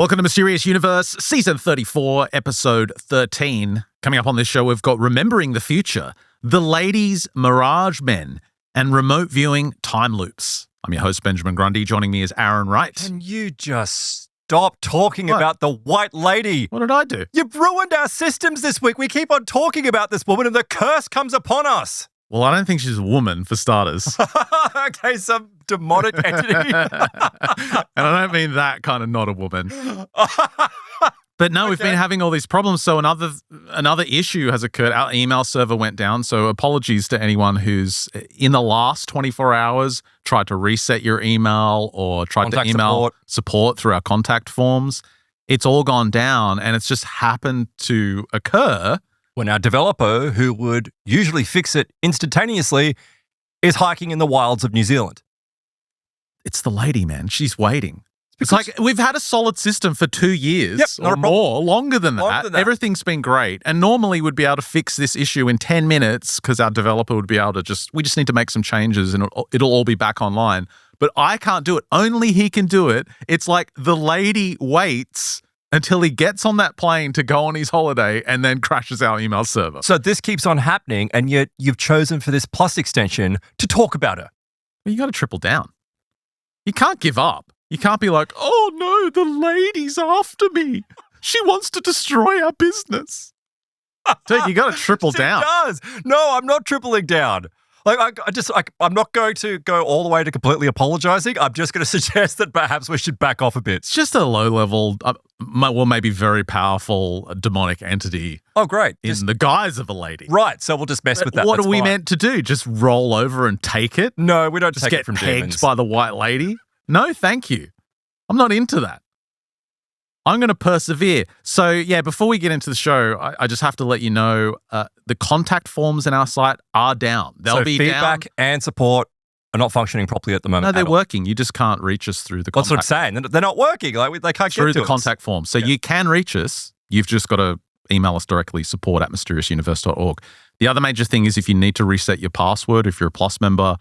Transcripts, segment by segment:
Welcome to Mysterious Universe, Season 34, Episode 13. Coming up on this show, we've got Remembering the Future, The Ladies, Mirage Men, and Remote Viewing Time Loops. I'm your host, Benjamin Grundy. Joining me is Aaron Wright. Can you just stop talking about the white lady? What did I do? You've ruined our systems this week. We keep on talking about this woman and the curse comes upon us. Well, I don't think she's a woman, for starters. Okay, some demonic entity. And I don't mean that kind of not a woman. But no, we've been having all these problems. So another issue has occurred. Our email server went down. So apologies to anyone who's in the last 24 hours tried to reset your email or tried to email support through our contact forms. It's all gone down, and it's just happened to occur when our developer, who would usually fix it instantaneously, is hiking in the wilds of New Zealand. It's the lady, man. She's waiting. It's like we've had a solid system for 2 years or more, longer than that. Everything's been great. And normally we'd be able to fix this issue in 10 minutes because our developer would be able to we just need to make some changes and it'll all be back online. But I can't do it. Only he can do it. It's like the lady waits until he gets on that plane to go on his holiday and then crashes our email server. So this keeps on happening, and yet you've chosen for this Plus extension to talk about her. Well, you got to triple down. You can't give up. You can't be like, oh no, the lady's after me. She wants to destroy our business. Dude, you got to triple down. It does. No, I'm not tripling down. I'm not going to go all the way to completely apologizing. I'm just going to suggest that perhaps we should back off a bit. It's just a low-level, maybe very powerful demonic entity. Oh, great. In the guise of a lady. Right, so we'll just mess with that. What are we meant to do? Just roll over and take it? No, we don't take it from demons. Just get pegged demons. by the white lady? No, thank you. I'm not into that. I'm going to persevere. So, yeah, before we get into the show, I just have to let you know the contact forms in our site are down. They'll be feedback down. And support are not functioning properly at the moment. No, they're working. You just can't reach us through the contact. That's what I'm saying. They're not working. They can't through get to the contact form. So you can reach us. You've just got to email us directly, support@mysteriousuniverse.org. The other major thing is if you need to reset your password, if you're a Plus member,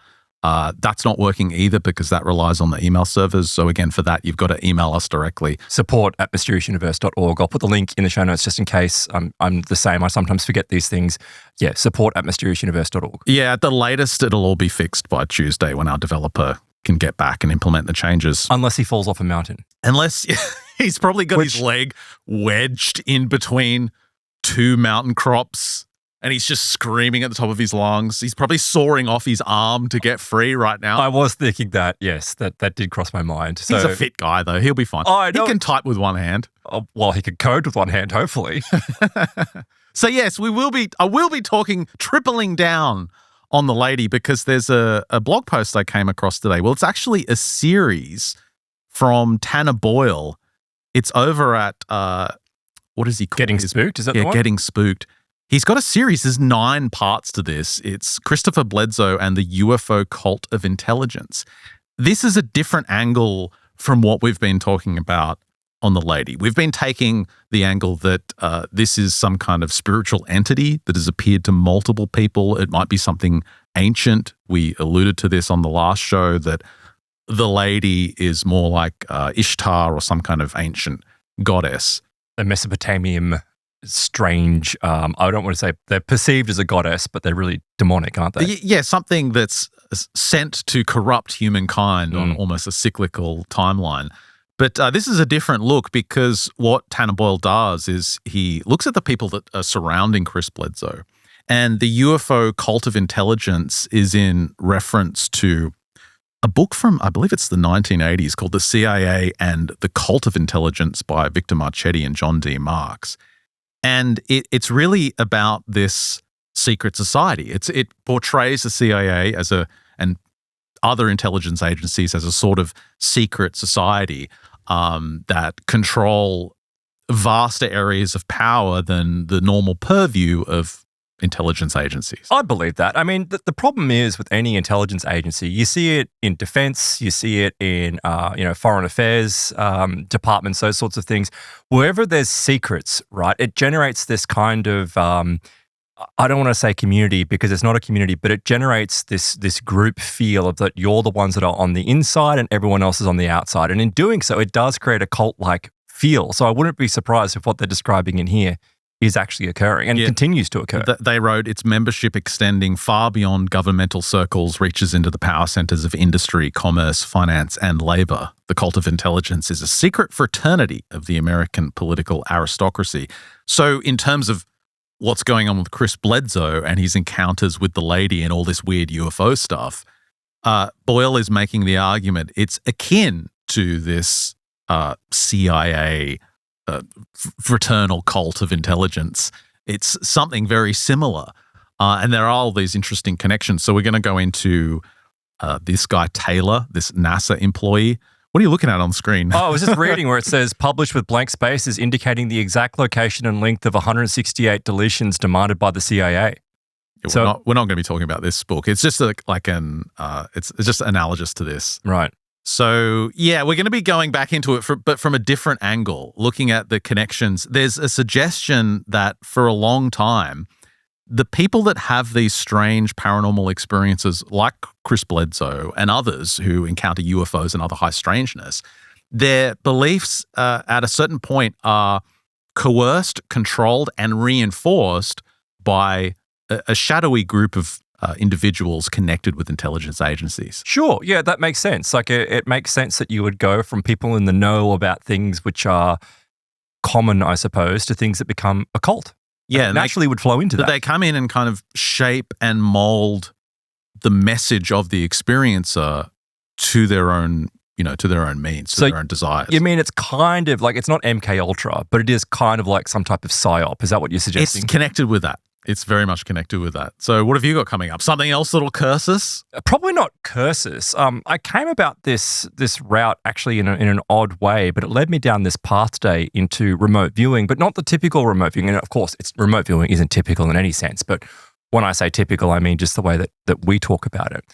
that's not working either because that relies on the email servers. So again, for that, you've got to email us directly. Support@mysteriousuniverse.org. I'll put the link in the show notes just in case. I'm the same. I sometimes forget these things. Yeah, support@mysteriousuniverse.org. Yeah, at the latest, it'll all be fixed by Tuesday when our developer can get back and implement the changes. Unless he falls off a mountain. Unless he's probably got his leg wedged in between two mountain crops. And he's just screaming at the top of his lungs. He's probably sawing off his arm to get free right now. I was thinking that, yes. That did cross my mind. He's a fit guy, though. He'll be fine. Oh, I know. He can type with one hand. Oh, well, he can code with one hand, hopefully. So, yes, I will be talking, tripling down on the lady because there's a blog post I came across today. Well, it's actually a series from Tanner Boyle. It's over at, what is he called? Getting Spooked? Is that the one? Getting Spooked. He's got a series. There's 9 parts to this. It's Christopher Bledsoe and the UFO Cult of Intelligence. This is a different angle from what we've been talking about on the lady. We've been taking the angle that this is some kind of spiritual entity that has appeared to multiple people. It might be something ancient. We alluded to this on the last show that the lady is more like Ishtar or some kind of ancient goddess. A Mesopotamian strange, I don't want to say they're perceived as a goddess, but they're really demonic, aren't they? Yeah, something that's sent to corrupt humankind on almost a cyclical timeline. But this is a different look because what Tanner Boyle does is he looks at the people that are surrounding Chris Bledsoe. And the UFO Cult of Intelligence is in reference to a book from, I believe it's the 1980s, called The CIA and the Cult of Intelligence by Victor Marchetti and John D. Marks. And it's really about this secret society. It portrays the CIA and other intelligence agencies as a sort of secret society that control vaster areas of power than the normal purview of intelligence agencies. I believe that. I mean, the problem is with any intelligence agency, you see it in defense, you see it in foreign affairs departments, those sorts of things. Wherever there's secrets, right, it generates this kind of I don't want to say community because it's not a community, but it generates this group feel of that you're the ones that are on the inside and everyone else is on the outside. And in doing so, it does create a cult-like feel. So I wouldn't be surprised if what they're describing in here is actually occurring and continues to occur. They wrote, its membership extending far beyond governmental circles reaches into the power centers of industry, commerce, finance, and labor. The cult of intelligence is a secret fraternity of the American political aristocracy. So in terms of what's going on with Chris Bledsoe and his encounters with the lady and all this weird UFO stuff, Boyle is making the argument it's akin to this CIA fraternal cult of intelligence. It's something very similar. And there are all these interesting connections. So we're going to go into this guy, Taylor, this NASA employee. What are you looking at on the screen? Oh, I was just reading where it says published with blank spaces indicating the exact location and length of 168 deletions demanded by the CIA. Yeah, we're not going to be talking about this book. It's just it's just analogous to this. Right. So, yeah, we're going to be going back into it, but from a different angle, looking at the connections. There's a suggestion that for a long time, the people that have these strange paranormal experiences, like Chris Bledsoe and others who encounter UFOs and other high strangeness, their beliefs at a certain point are coerced, controlled, and reinforced by a shadowy group of individuals connected with intelligence agencies. Sure. Yeah, that makes sense. Like it makes sense that you would go from people in the know about things which are common, I suppose, to things that become a cult. Yeah. Naturally would flow into that. They come in and kind of shape and mold the message of the experiencer to their own, to their own means, to their own desires. You mean it's kind of like, it's not MK Ultra, but it is kind of like some type of psyop. Is that what you're suggesting? It's connected with that. It's very much connected with that. So what have you got coming up? Something else that'll curse us? Probably not curse us. I came about this route actually in an odd way, but it led me down this path today into remote viewing, but not the typical remote viewing. And of course, remote viewing isn't typical in any sense, but when I say typical, I mean just the way that we talk about it.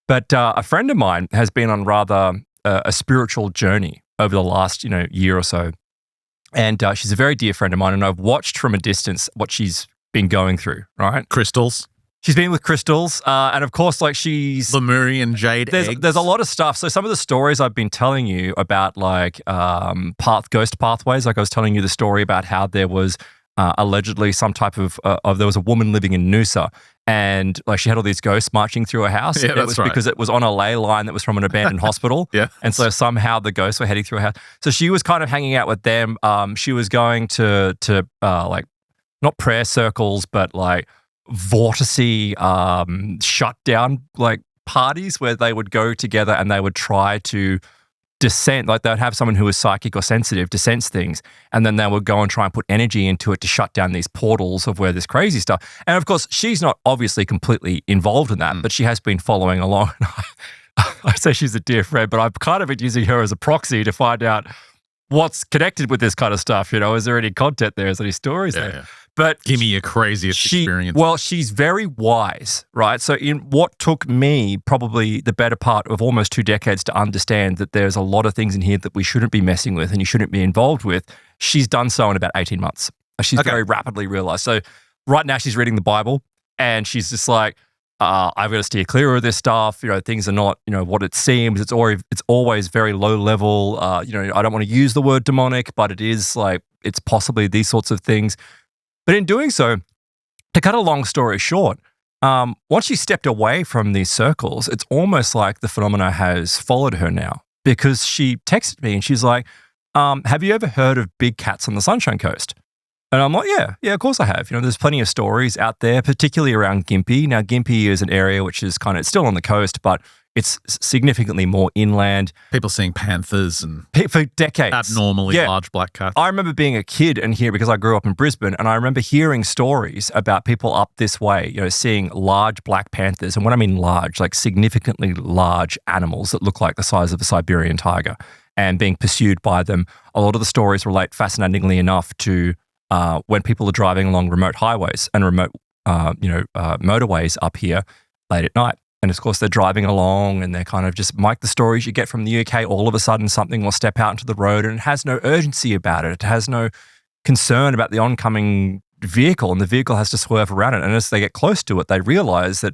But a friend of mine has been on rather a spiritual journey over the last year or so. And she's a very dear friend of mine, and I've watched from a distance what she's been going through, right? Crystals. She's been with crystals, and of course, like she's Lemurian jade eggs. There's a lot of stuff. So some of the stories I've been telling you about, like ghost pathways. Like I was telling you the story about how there was allegedly some type of there was a woman living in Noosa, and like she had all these ghosts marching through her house. Yeah, that's right. Because it was on a ley line that was from an abandoned hospital. Yeah, and so somehow the ghosts were heading through her house. So she was kind of hanging out with them. She was going to like, not prayer circles, but like vorticey shutdown like parties where they would go together and they would try to descend. Like they would have someone who was psychic or sensitive to sense things, and then they would go and try and put energy into it to shut down these portals of where this crazy stuff. And of course, she's not obviously completely involved in that, but she has been following along. I say she's a dear friend, but I've kind of been using her as a proxy to find out what's connected with this kind of stuff. Is there any content there? Is there any stories there? Yeah. But give me your craziest experience. Well, she's very wise, right? So in what took me probably the better part of almost 2 decades to understand that there's a lot of things in here that we shouldn't be messing with and you shouldn't be involved with, she's done so in about 18 months. She's very rapidly realized. So right now she's reading the Bible and she's just like, I've got to steer clear of this stuff. Things are not, what it seems. It's always very low level. I don't want to use the word demonic, but it is like, it's possibly these sorts of things. But in doing so, to cut a long story short, once she stepped away from these circles, it's almost like the phenomena has followed her now, because she texted me and she's like, have you ever heard of big cats on the Sunshine Coast? And I'm like, yeah, of course I have. There's plenty of stories out there, particularly around Gympie. Now, Gympie is an area which is it's still on the coast, but it's significantly more inland. People seeing panthers and for decades. Abnormally large black cats. I remember being a kid and here, because I grew up in Brisbane, and I remember hearing stories about people up this way, seeing large black panthers. And when I mean large, like significantly large animals that look like the size of a Siberian tiger, and being pursued by them. A lot of the stories relate, fascinatingly enough, to when people are driving along remote highways and remote, motorways up here late at night. And of course, they're driving along and they're kind of just like the stories you get from the UK. All of a sudden, something will step out into the road and it has no urgency about it. It has no concern about the oncoming vehicle, and the vehicle has to swerve around it. And as they get close to it, they realize that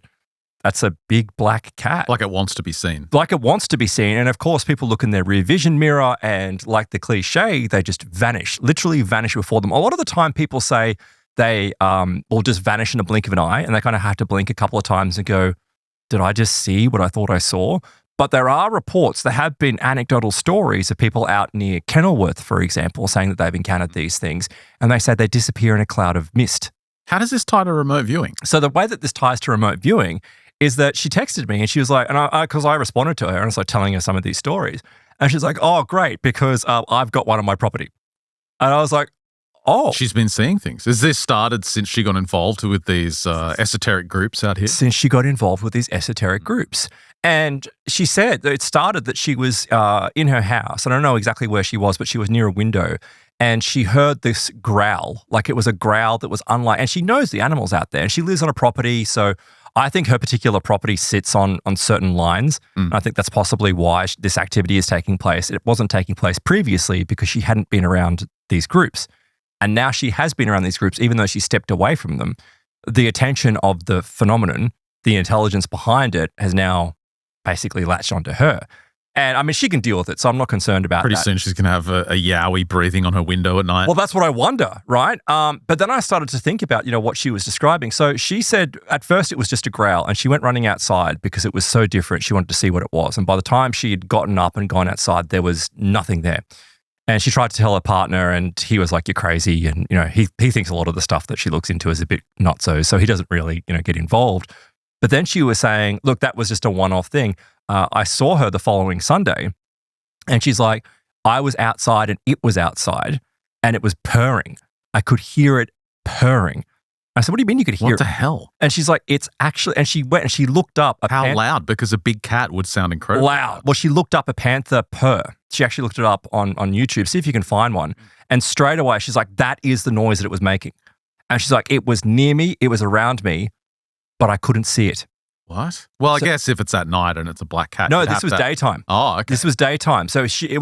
that's a big black cat. Like it wants to be seen. Like it wants to be seen. And of course, people look in their rear vision mirror and like the cliche, they just vanish, literally vanish before them. A lot of the time people say they will just vanish in a blink of an eye, and they kind of have to blink a couple of times and go, did I just see what I thought I saw? But there are reports, there have been anecdotal stories of people out near Kenilworth, for example, saying that they've encountered these things, and they say they disappear in a cloud of mist. How does this tie to remote viewing? So the way that this ties to remote viewing is that she texted me and she was like, and because I responded to her and I was like telling her some of these stories, and she's like, oh, great, because I've got one on my property. And I was like, oh. She's been seeing things. Has this started since she got involved with these esoteric groups out here? Since she got involved with these esoteric groups. And she said that it started that she was in her house. I don't know exactly where she was, but she was near a window. And she heard this growl, like it was a growl that was unlike, and she knows the animals out there. And she lives on a property, so I think her particular property sits on certain lines. And I think that's possibly why this activity is taking place. It wasn't taking place previously because she hadn't been around these groups. And now she has been around these groups, even though she stepped away from them. The attention of the phenomenon, the intelligence behind it, has now basically latched onto her. And I mean, she can deal with it, so I'm not concerned about Pretty that. soon she's going to have a yowie breathing on her window at night. Well, that's what I wonder, right? But then I started to think about, what she was describing. So she said at first it was just a growl, and she went running outside because it was so different. She wanted to see what it was. And by the time she had gotten up and gone outside, there was nothing there. And she tried to tell her partner, and he was like, you're crazy. And, he thinks a lot of the stuff that she looks into is a bit nutso, so he doesn't really, get involved. But then she was saying, look, that was just a one-off thing. I saw her the following Sunday, and she's like, I was outside and it was outside, and it was purring. I could hear it purring. I said, what do you mean you could hear it? What the hell? And she's like, it's actually, and she went and she looked up. How loud? Because a big cat would sound incredible. Loud. Well, she looked up a panther purr. She actually looked it up on YouTube. See if you can find one. And straight away, she's like, that is the noise that it was making. And she's like, it was near me, it was around me, but I couldn't see it. What? Well, I guess if it's at night and it's a black cat. No, this was daytime. Oh, okay. This was daytime. So it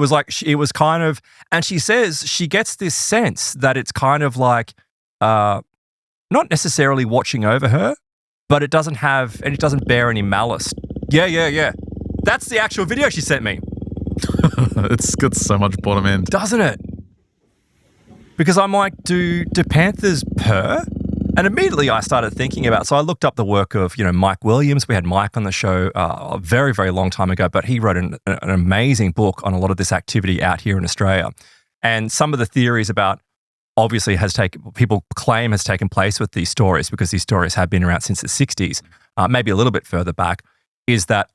was kind of, and she says she gets this sense that it's kind of like, not necessarily watching over her, but it doesn't bear any malice. Yeah. That's the actual video she sent me. It's got so much bottom end. Doesn't it? Because I'm like, do panthers purr? And immediately I started thinking about, so I looked up the work of, Mike Williams. We had Mike on the show a very, very long time ago, but he wrote an amazing book on a lot of this activity out here in Australia. And some of the theories about, obviously people claim has taken place with these stories, because these stories have been around since the 60s, maybe a little bit further back, is that,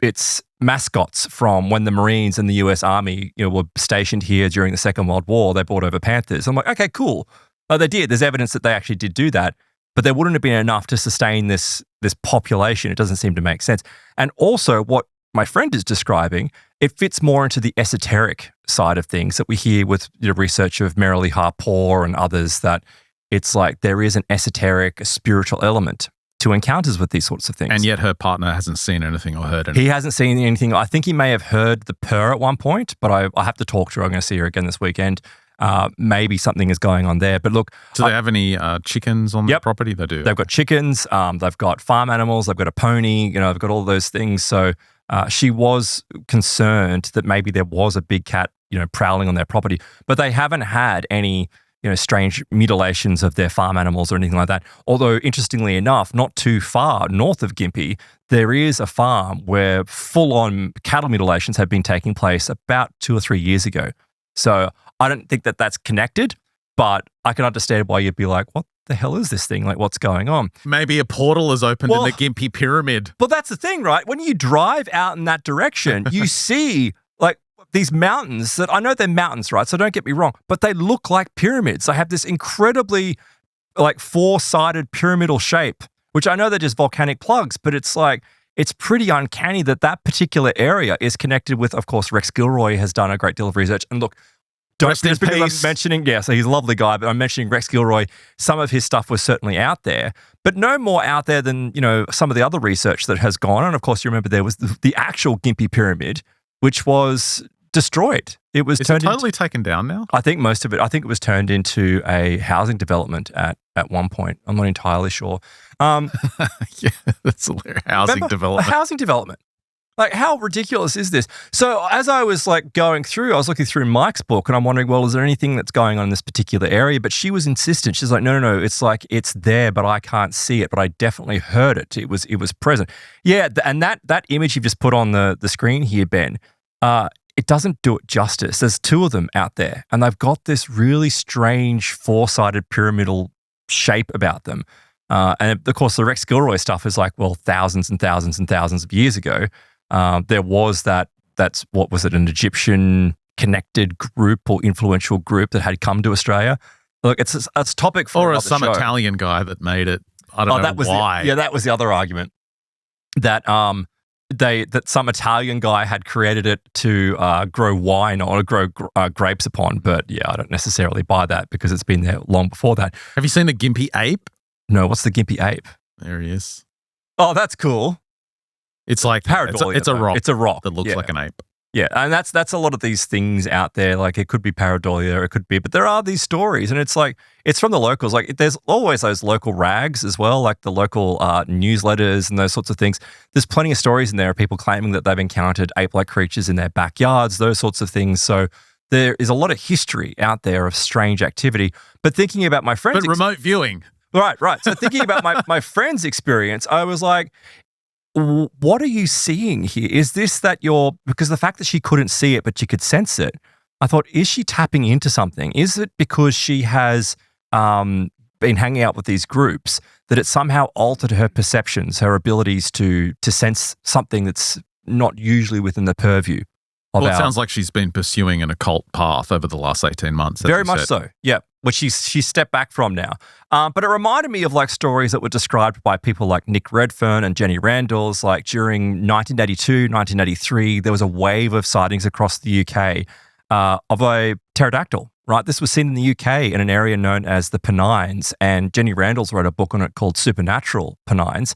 it's mascots from when the Marines and the US Army, were stationed here during the Second World War. They brought over panthers. I'm like, okay, cool. They did. There's evidence that they actually did do that, but there wouldn't have been enough to sustain this population. It doesn't seem to make sense. And also, what my friend is describing, it fits more into the esoteric side of things that we hear with research of Merrily Harpour and others, that it's like there is an esoteric, a spiritual element to encounters with these sorts of things. And yet her partner hasn't seen anything or heard anything. He hasn't seen anything. I think he may have heard the purr at one point, but I have to talk to her. I'm going to see her again this weekend. Maybe something is going on there. But look. Do they have any chickens on the property? They do. They've got chickens. They've got farm animals. They've got a pony. They've got all those things. So she was concerned that maybe there was a big cat, prowling on their property. But they haven't had any, strange mutilations of their farm animals or anything like that. Although, interestingly enough, not too far north of Gympie, there is a farm where full-on cattle mutilations have been taking place about 2 or 3 years ago. So I don't think that that's connected, but I can understand why you'd be like, what the hell is this thing? Like, what's going on? Maybe a portal has opened in the Gympie Pyramid. Well, that's the thing, right? When you drive out in that direction, you see like these mountains that, I know they're mountains, right? So don't get me wrong, but they look like pyramids. They have this incredibly like 4-sided pyramidal shape, which I know they're just volcanic plugs, but it's like, it's pretty uncanny that particular area is connected with, of course, Rex Gilroy has done a great deal of research. And look, just because I'm mentioning, so he's a lovely guy, but I'm mentioning Rex Gilroy, some of his stuff was certainly out there, but no more out there than, some of the other research that has gone on. Of course, you remember there was the actual Gympie Pyramid, which was destroyed. It was totally taken down now? I think most of it. I think it was turned into a housing development at one point. I'm not entirely sure. Yeah, that's hilarious. Housing Remember? development. Housing development. Like, how ridiculous is this? So as I was like going through, I was looking through Mike's book and I'm wondering, well, is there anything that's going on in this particular area? But she was insistent. She's like, no. It's like, it's there, but I can't see it, but I definitely heard it. It was present. Yeah. And that image you've just put on the screen here, Ben, it doesn't do it justice. There's two of them out there and they've got this really strange four-sided pyramidal shape about them. And of course, the Rex Gilroy stuff is like, well, thousands and thousands and thousands of years ago. There was that's what was it, an Egyptian connected group or influential group that had come to Australia. Look, it's a topic for some show. Italian guy that made it. I don't know that was why. That was the other argument that that some Italian guy had created it to grow wine or grow grapes upon. But yeah, I don't necessarily buy that because it's been there long before that. Have you seen the Gimpy ape? No, what's the Gimpy ape? There he is. Oh, that's cool. It's like pareidolia. It's a rock. It's a rock that looks like an ape. Yeah, and that's a lot of these things out there. Like it could be pareidolia, it could be, but there are these stories, and it's like it's from the locals. Like there's always those local rags as well, like the local newsletters and those sorts of things. There's plenty of stories in there of people claiming that they've encountered ape-like creatures in their backyards, those sorts of things. So there is a lot of history out there of strange activity. But thinking about my friends, but remote viewing. Right. So thinking about my friend's experience, I was like, what are you seeing here? Is this that because the fact that she couldn't see it, but she could sense it, I thought, is she tapping into something? Is it because she has been hanging out with these groups that it somehow altered her perceptions, her abilities to sense something that's not usually within the purview? Well, it sounds like she's been pursuing an occult path over the last 18 months. Very much so, yeah, which she's stepped back from now. But it reminded me of like stories that were described by people like Nick Redfern and Jenny Randalls. Like during 1982, 1983, there was a wave of sightings across the UK of a pterodactyl, right? This was seen in the UK in an area known as the Pennines, and Jenny Randalls wrote a book on it called Supernatural Pennines.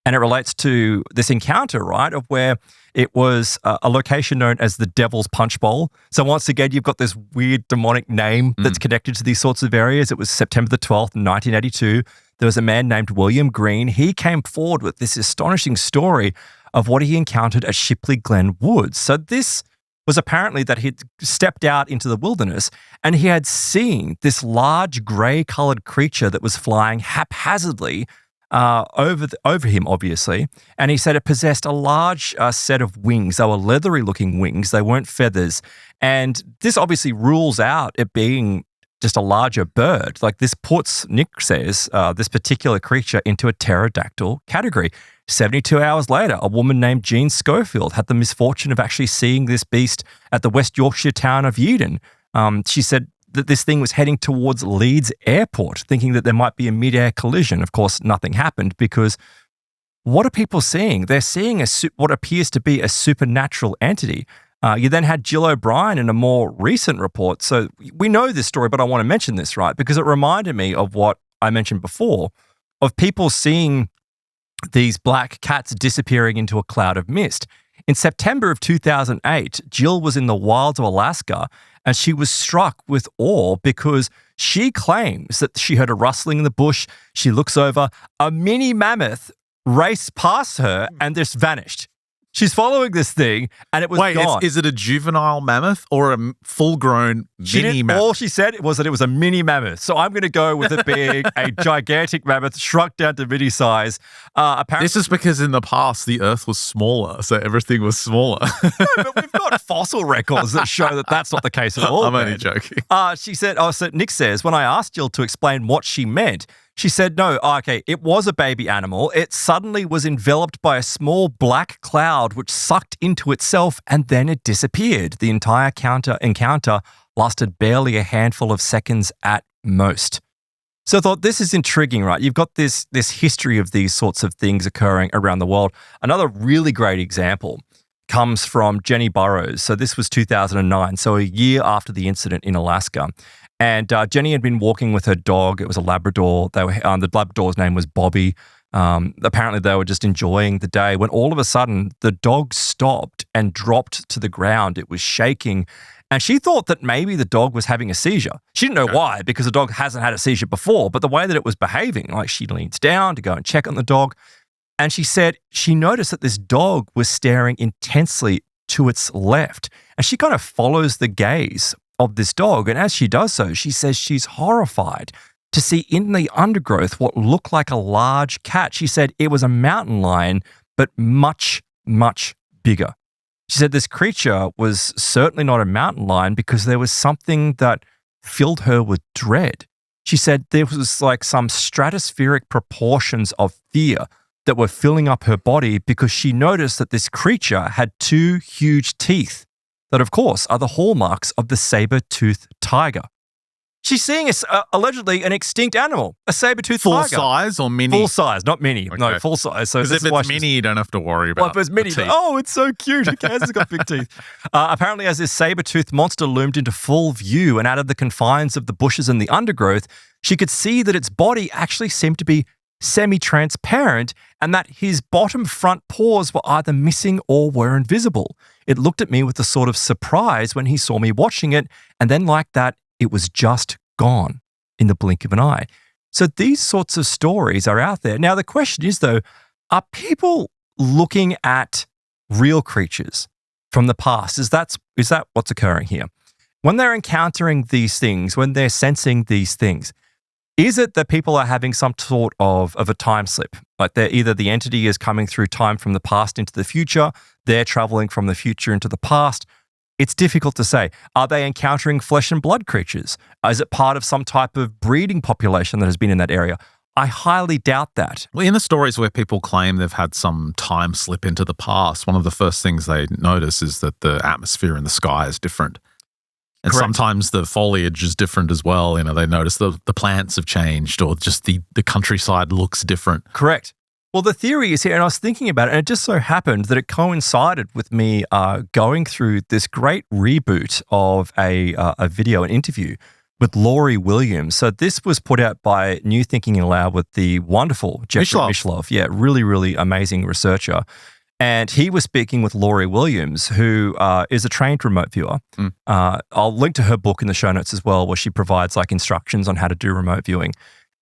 And it relates to this encounter, right, of where it was a location known as the Devil's Punch Bowl. So once again, you've got this weird demonic name that's connected to these sorts of areas. It was September the 12th, 1982. There was a man named William Green. He came forward with this astonishing story of what he encountered at Shipley Glen Woods. So this was apparently that he'd stepped out into the wilderness and he had seen this large grey-coloured creature that was flying haphazardly over him, obviously. And he said it possessed a large set of wings. They were leathery looking wings. They weren't feathers. And this obviously rules out it being just a larger bird. Like this puts, Nick says, this particular creature into a pterodactyl category. 72 hours later, a woman named Jean Schofield had the misfortune of actually seeing this beast at the West Yorkshire town of Eden. She said that this thing was heading towards Leeds Airport, thinking that there might be a mid-air collision. Of course, nothing happened because what are people seeing? They're seeing what appears to be a supernatural entity. You then had Jill O'Brien in a more recent report. So we know this story, but I want to mention this, right? Because it reminded me of what I mentioned before, of people seeing these black cats disappearing into a cloud of mist. In September of 2008, Jill was in the wilds of Alaska and she was struck with awe because she claims that she heard a rustling in the bush. She looks over, a mini mammoth raced past her and just vanished. She's following this thing and it was gone. Is it a juvenile mammoth or a full-grown mini mammoth? All she said was that it was a mini mammoth. So I'm going to go with it being a gigantic mammoth shrunk down to mini size. Apparently, this is because in the past the Earth was smaller, so everything was smaller. No, but we've got fossil records that show that that's not the case at all. I'm only joking. She said, so Nick says, when I asked Jill to explain what she meant, she said, no, okay, it was a baby animal. It suddenly was enveloped by a small black cloud which sucked into itself and then it disappeared. The entire encounter lasted barely a handful of seconds at most. So I thought, this is intriguing, right? You've got this history of these sorts of things occurring around the world. Another really great example comes from Jenny Burrows. So this was 2009, so a year after the incident in Alaska. And Jenny had been walking with her dog. It was a Labrador. The Labrador's name was Bobby. Apparently, they were just enjoying the day when all of a sudden the dog stopped and dropped to the ground. It was shaking, And she thought that maybe the dog was having a seizure. She didn't know why, because the dog hasn't had a seizure before, but the way that it was behaving, like she leans down to go and check on the dog. And she said she noticed that this dog was staring intensely to its left. And she kind of follows the gaze of this dog. And as she does so, she says she's horrified to see in the undergrowth what looked like a large cat. She said it was a mountain lion, but much, much bigger. She said this creature was certainly not a mountain lion because there was something that filled her with dread. She said there was like some stratospheric proportions of fear that were filling up her body because she noticed that this creature had 2 huge teeth that, of course, are the hallmarks of the saber-toothed tiger. She's seeing allegedly an extinct animal, a saber-toothed tiger. Full size or mini? Full size, not mini. Okay. No, full size. So because if it's mini, you don't have to worry about if it's mini, it's so cute. Who cares? It's got big teeth. Apparently, as this saber-toothed monster loomed into full view and out of the confines of the bushes and the undergrowth, she could see that its body actually seemed to be semi-transparent and that his bottom front paws were either missing or were invisible. It looked at me with a sort of surprise when he saw me watching it, and then like that, it was just gone in the blink of an eye. So these sorts of stories are out there. Now, the question is, though, are people looking at real creatures from the past? Is that what's occurring here? When they're encountering these things, when they're sensing these things, is it that people are having some sort of a time slip? Like they're either the entity is coming through time from the past into the future, they're traveling from the future into the past. It's difficult to say. Are they encountering flesh and blood creatures? Is it part of some type of breeding population that has been in that area? I highly doubt that. Well, in the stories where people claim they've had some time slip into the past, one of the first things they notice is that the atmosphere in the sky is different. And Correct. Sometimes the foliage is different as well. You know, they notice the plants have changed or just the countryside looks different. Correct. Well, the theory is here, and I was thinking about it, and it just so happened that it coincided with me going through this great reboot of a video, an interview with Laurie Williams. So this was put out by New Thinking Aloud with the wonderful Jeffrey Mishlove. Yeah, really, really amazing researcher. And he was speaking with Laurie Williams, who is a trained remote viewer. I'll link to her book in the show notes as well, where she provides like instructions on how to do remote viewing.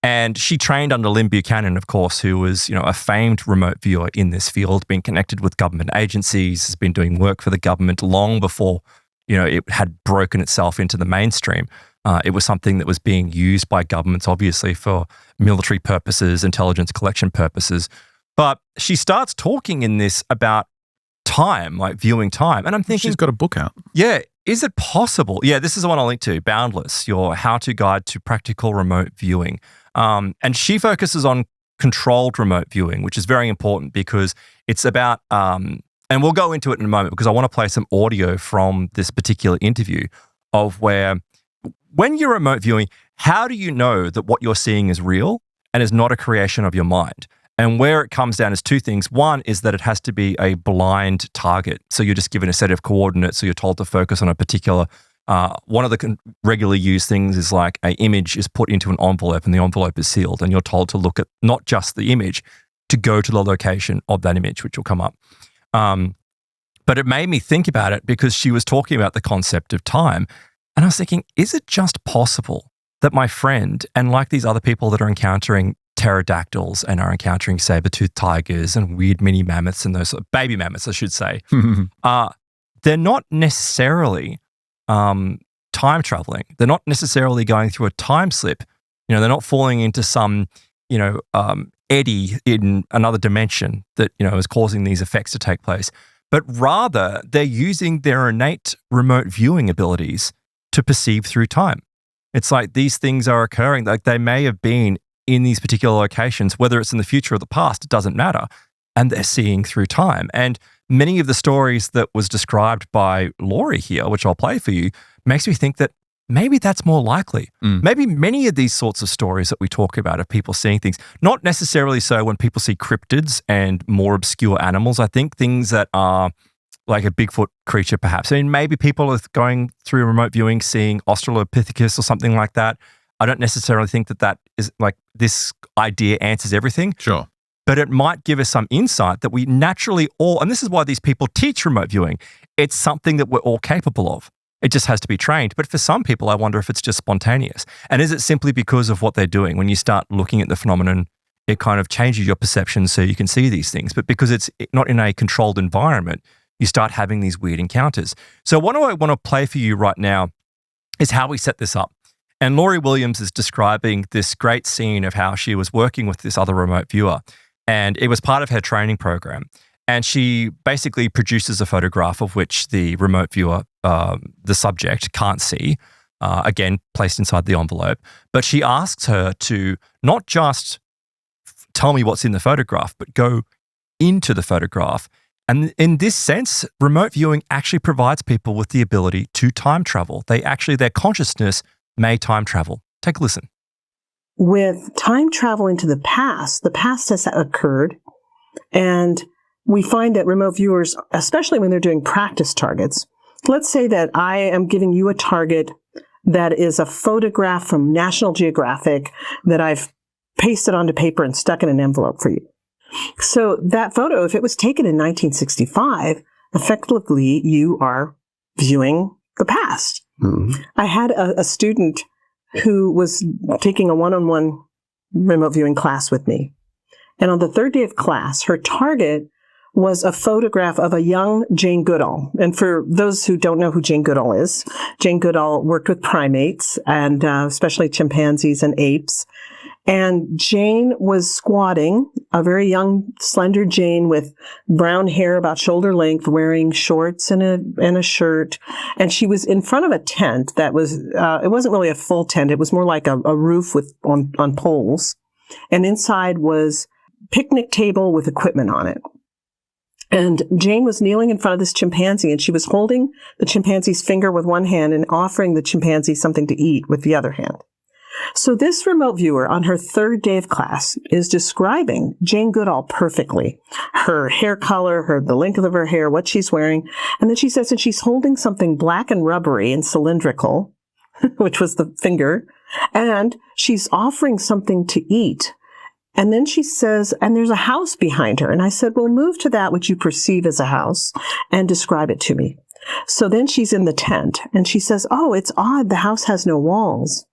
And she trained under Lynn Buchanan, of course, who was, a famed remote viewer in this field, been connected with government agencies, has been doing work for the government long before, it had broken itself into the mainstream. It was something that was being used by governments, obviously, for military purposes, intelligence collection purposes. But she starts talking in this about time, like viewing time. And I'm thinking, she's got a book out. Yeah. Is it possible? Yeah, this is the one I'll link to, Boundless, your how-to guide to practical remote viewing. And she focuses on controlled remote viewing, which is very important because it's about, and we'll go into it in a moment because I want to play some audio from this particular interview of where when you're remote viewing, how do you know that what you're seeing is real and is not a creation of your mind? And where it comes down is 2 things. One is that it has to be a blind target. So you're just given a set of coordinates. So you're told to focus on a particular, one of the regularly used things is like an image is put into an envelope and the envelope is sealed. And you're told to look at not just the image, to go to the location of that image, which will come up. But it made me think about it because she was talking about the concept of time. And I was thinking, is it just possible that my friend, and like these other people that are encountering pterodactyls and are encountering saber-toothed tigers and weird mini mammoths and those baby mammoths, I should say, they're not necessarily time traveling. They're not necessarily going through a time slip. They're not falling into some, eddy in another dimension that, is causing these effects to take place. But rather, they're using their innate remote viewing abilities to perceive through time. It's like these things are occurring, like they may have been in these particular locations, whether it's in the future or the past, it doesn't matter. And they're seeing through time. And many of the stories that was described by Laurie here, which I'll play for you, makes me think that maybe that's more likely. Maybe many of these sorts of stories that we talk about of people seeing things, not necessarily so when people see cryptids and more obscure animals. I think things that are like a Bigfoot creature, perhaps. I mean, maybe people are going through remote viewing, seeing Australopithecus or something like that. I don't necessarily think that is like this idea answers everything. Sure. But it might give us some insight that we naturally all, and this is why these people teach remote viewing, it's something that we're all capable of. It just has to be trained. But for some people, I wonder if it's just spontaneous. And is it simply because of what they're doing? When you start looking at the phenomenon, it kind of changes your perception so you can see these things. But because it's not in a controlled environment, you start having these weird encounters. So what I want to play for you right now is how we set this up. And Laurie Williams is describing this great scene of how she was working with this other remote viewer. And it was part of her training program. And she basically produces a photograph of which the remote viewer, the subject, can't see, again, placed inside the envelope. But she asks her to not just tell me what's in the photograph, but go into the photograph. And in this sense, remote viewing actually provides people with the ability to time travel. Their consciousness may time travel. Take a listen. With time travel into the past has occurred, and we find that remote viewers, especially when they're doing practice targets, let's say that I am giving you a target that is a photograph from National Geographic that I've pasted onto paper and stuck in an envelope for you. So that photo, if it was taken in 1965, effectively you are viewing the past. Mm-hmm. I had a student who was taking a one-on-one remote viewing class with me. And on the third day of class, her target was a photograph of a young Jane Goodall. And for those who don't know who Jane Goodall is, Jane Goodall worked with primates, and especially chimpanzees and apes. And Jane was squatting, a very young, slender Jane with brown hair about shoulder length, wearing shorts and a shirt. And she was in front of a tent that was, it wasn't really a full tent. It was more like a roof on poles. And inside was picnic table with equipment on it. And Jane was kneeling in front of this chimpanzee, and she was holding the chimpanzee's finger with one hand and offering the chimpanzee something to eat with the other hand. So this remote viewer on her third day of class is describing Jane Goodall perfectly. Her hair color, the length of her hair, what she's wearing. And then she says that she's holding something black and rubbery and cylindrical, which was the finger, and she's offering something to eat. And then she says, and there's a house behind her. And I said, well, move to that which you perceive as a house and describe it to me. So then she's in the tent and she says, oh, it's odd. The house has no walls.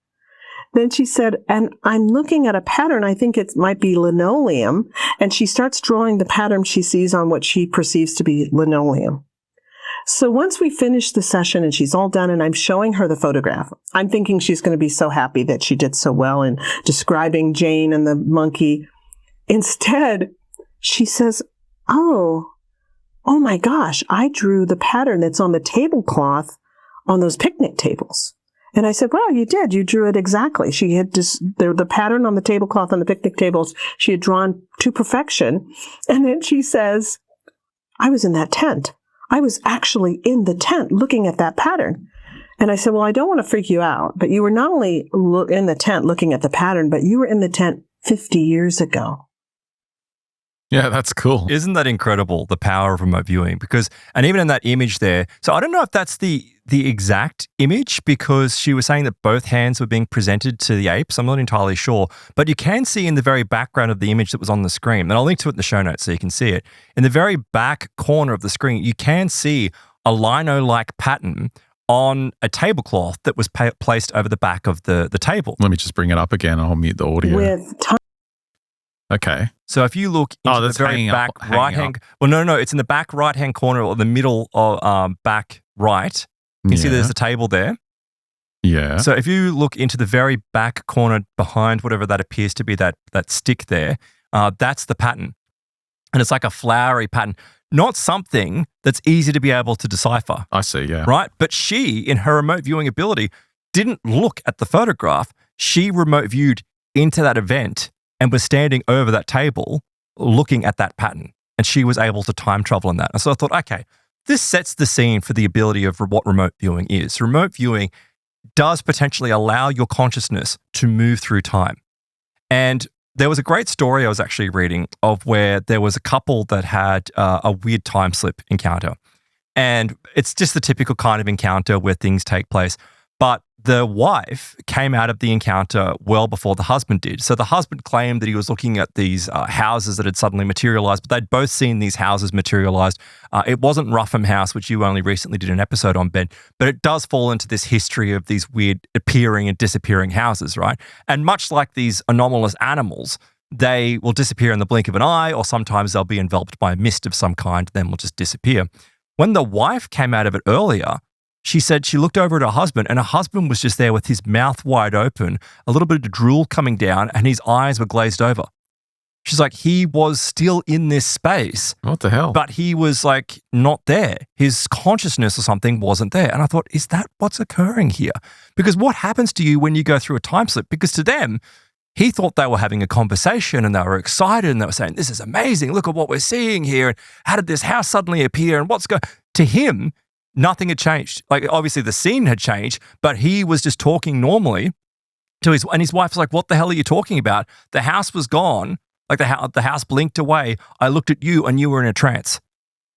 Then she said, and I'm looking at a pattern. I think it might be linoleum. And she starts drawing the pattern she sees on what she perceives to be linoleum. So once we finish the session and she's all done and I'm showing her the photograph, I'm thinking she's going to be so happy that she did so well in describing Jane and the monkey. Instead, she says, oh my gosh, I drew the pattern that's on the tablecloth on those picnic tables. And I said, well, you did. You drew it exactly. She had the pattern on the tablecloth on the picnic tables she had drawn to perfection. And then she says, I was in that tent. I was actually in the tent looking at that pattern. And I said, well, I don't want to freak you out, but you were not only in the tent looking at the pattern, but you were in the tent 50 years ago. Yeah, that's cool. Isn't that incredible, the power of remote viewing? And even in that image there, so I don't know if that's the exact image, because she was saying that both hands were being presented to the apes. I'm not entirely sure. But you can see in the very background of the image that was on the screen, and I'll link to it in the show notes so you can see it. In the very back corner of the screen, you can see a lino-like pattern on a tablecloth that was placed over the back of the table. Let me just bring it up again. I'll mute the audio. Okay. So if you look into the very back right-hand... Well, no, it's in the back right-hand corner or the middle of back right. You can see there's a table there. Yeah. So if you look into the very back corner behind whatever that appears to be, that stick there, that's the pattern. And it's like a flowery pattern, not something that's easy to be able to decipher. I see, yeah. Right? But she, in her remote viewing ability, didn't look at the photograph. She remote viewed into that event and was standing over that table looking at that pattern. And she was able to time travel in that. And so I thought, okay, this sets the scene for the ability of what remote viewing is. Remote viewing does potentially allow your consciousness to move through time. And there was a great story I was actually reading of where there was a couple that had a weird time slip encounter. And it's just the typical kind of encounter where things take place. But the wife came out of the encounter well before the husband did. So the husband claimed that he was looking at these houses that had suddenly materialized, but they'd both seen these houses materialized. It wasn't Ruffham House, which you only recently did an episode on, Ben, but it does fall into this history of these weird appearing and disappearing houses, right? And much like these anomalous animals, they will disappear in the blink of an eye, or sometimes they'll be enveloped by a mist of some kind, then will just disappear. When the wife came out of it earlier, she said she looked over at her husband, and her husband was just there with his mouth wide open, a little bit of drool coming down, and his eyes were glazed over. She's like, he was still in this space. What the hell? But he was like not there. His consciousness or something wasn't there. And I thought, is that what's occurring here? Because what happens to you when you go through a time slip? Because to them, he thought they were having a conversation and they were excited and they were saying, this is amazing. Look at what we're seeing here. And how did this house suddenly appear? And what's going to him? Nothing had changed. Like, obviously the scene had changed, but he was just talking normally to his wife was like, what the hell are you talking about? The house was gone. Like the house blinked away. I looked at you and you were in a trance.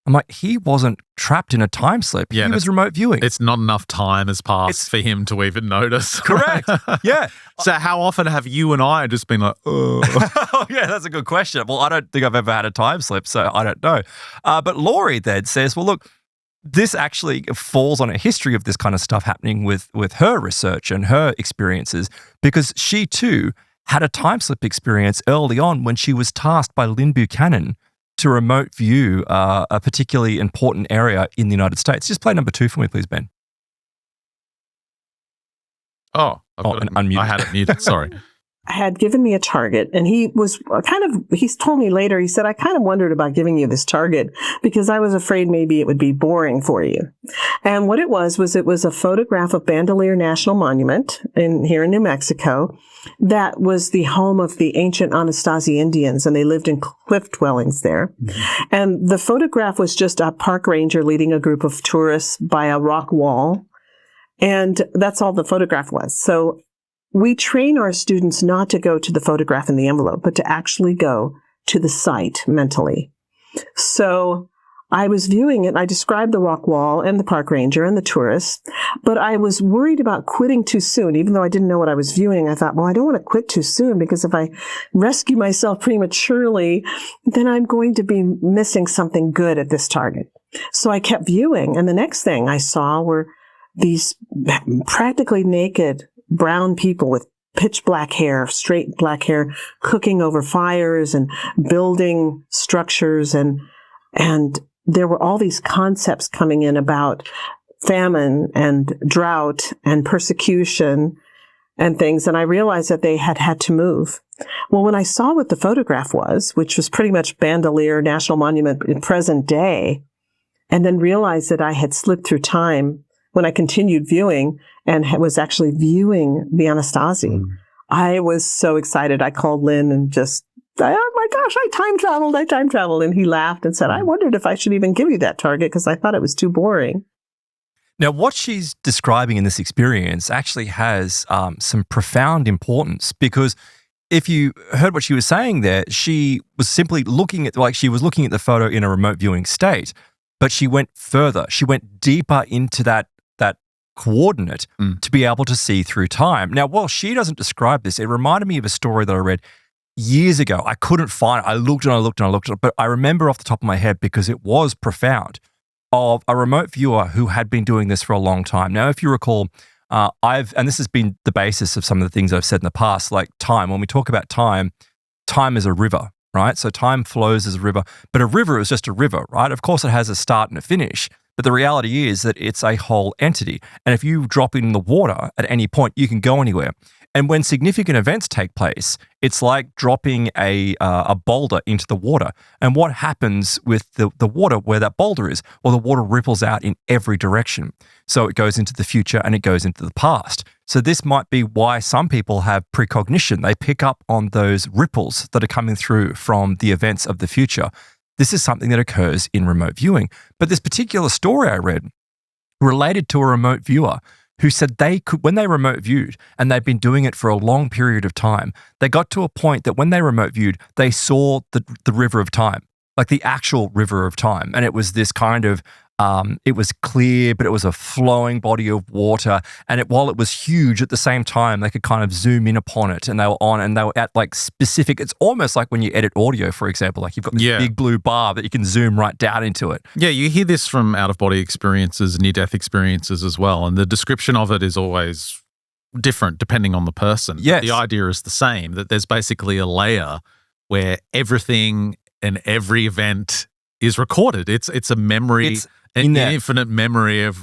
I'm like, he wasn't trapped in a time slip. Yeah, he was remote viewing. It's not enough time has passed for him to even notice. Correct. Yeah. So how often have you and I just been like, oh. Yeah, that's a good question. Well, I don't think I've ever had a time slip, so I don't know. But Laurie then says, well, look, this actually falls on a history of this kind of stuff happening with her research and her experiences, because she too had a time slip experience early on when she was tasked by Lynn Buchanan to remote view a particularly important area in the United States. Just play number 2 for me, please, Ben. Oh, unmuted. I had it muted. Sorry. Had given me a target, and he told me later, he said, I kind of wondered about giving you this target because I was afraid maybe it would be boring for you. And what it was a photograph of Bandelier National Monument here in New Mexico. That was the home of the ancient Anasazi Indians, and they lived in cliff dwellings there. Mm-hmm. And the photograph was just a park ranger leading a group of tourists by a rock wall. And that's all the photograph was. So we train our students not to go to the photograph in the envelope, but to actually go to the site mentally. So I was viewing it. I described the rock wall and the park ranger and the tourists, but I was worried about quitting too soon. Even though I didn't know what I was viewing, I thought, well, I don't want to quit too soon because if I rescue myself prematurely, then I'm going to be missing something good at this target. So I kept viewing, and the next thing I saw were these practically naked brown people with pitch black hair, straight black hair, cooking over fires and building structures. And there were all these concepts coming in about famine and drought and persecution and things. And I realized that they had to move. Well, when I saw what the photograph was, which was pretty much Bandelier National Monument in present day, and then realized that I had slipped through time when I continued viewing and was actually viewing the Anasazi, I was so excited. I called Lynn and just, oh my gosh, I time traveled. And he laughed and said, I wondered if I should even give you that target because I thought it was too boring. Now, what she's describing in this experience actually has some profound importance, because if you heard what she was saying there, she was simply looking at the photo in a remote viewing state, but she went further. She went deeper into that coordinate to be able to see through time. Now, while she doesn't describe this, it reminded me of a story that I read years ago. I couldn't find it. I looked, but I remember off the top of my head because it was profound, of a remote viewer who had been doing this for a long time. Now, if you recall, and this has been the basis of some of the things I've said in the past, like time. When we talk about time is a river, right? So time flows as a river, but a river is just a river, right? Of course, it has a start and a finish. But the reality is that it's a whole entity. And if you drop it in the water at any point, you can go anywhere. And when significant events take place, it's like dropping a boulder into the water. And what happens with the water where that boulder is? Well, the water ripples out in every direction. So it goes into the future and it goes into the past. So this might be why some people have precognition. They pick up on those ripples that are coming through from the events of the future. This is something that occurs in remote viewing. But this particular story I read related to a remote viewer who said they could, when they remote viewed, and they've been doing it for a long period of time, they got to a point that when they remote viewed, they saw the river of time, like the actual river of time. And it was this kind of It was clear, but it was a flowing body of water. And while it was huge, at the same time, they could kind of zoom in upon it, and they were at like specific. It's almost like when you edit audio, for example, like you've got this big blue bar that you can zoom right down into it. Yeah, you hear this from out-of-body experiences, near-death experiences as well, and the description of it is always different depending on the person. Yes. The idea is the same, that there's basically a layer where everything and every event is recorded. It's a memory, an infinite memory of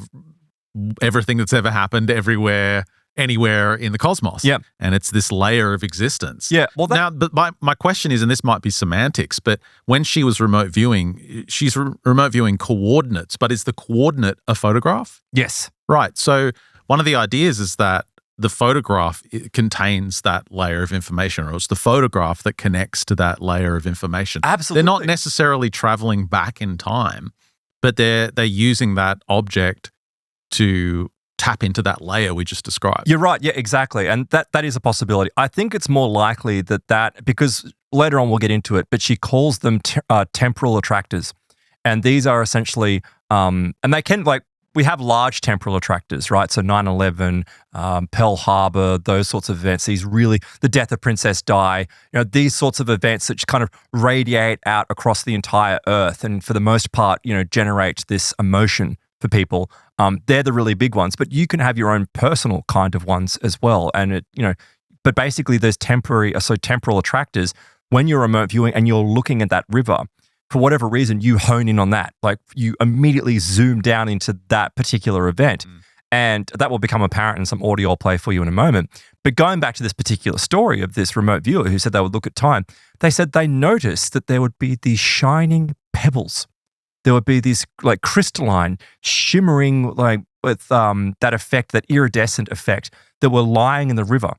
everything that's ever happened everywhere, anywhere in the cosmos. Yep. And it's this layer of existence. Yeah. Well, but my question is, and this might be semantics, but when she was remote viewing, she's remote viewing coordinates, but is the coordinate a photograph? Yes. Right. So one of the ideas is that the photograph contains that layer of information, or it's the photograph that connects to that layer of information. Absolutely. They're not necessarily traveling back in time, but they're using that object to tap into that layer we just described. You're right. Yeah, exactly. And that is a possibility. I think it's more likely that because later on we'll get into it, but she calls them temporal attractors. And these are essentially, and they can we have large temporal attractors, right? So 9/11, Pearl Harbor, those sorts of events, the death of Princess Di, these sorts of events that just kind of radiate out across the entire Earth and for the most part, generate this emotion for people. They're the really big ones, but you can have your own personal kind of ones as well. And but basically those temporal attractors, when you're remote viewing and you're looking at that river, for whatever reason, you hone in on that. Like you immediately zoom down into that particular event. And that will become apparent in some audio I'll play for you in a moment. But going back to this particular story of this remote viewer who said they would look at time, they said they noticed that there would be these shining pebbles. There would be these like crystalline, shimmering, like with that effect, that iridescent effect that were lying in the river.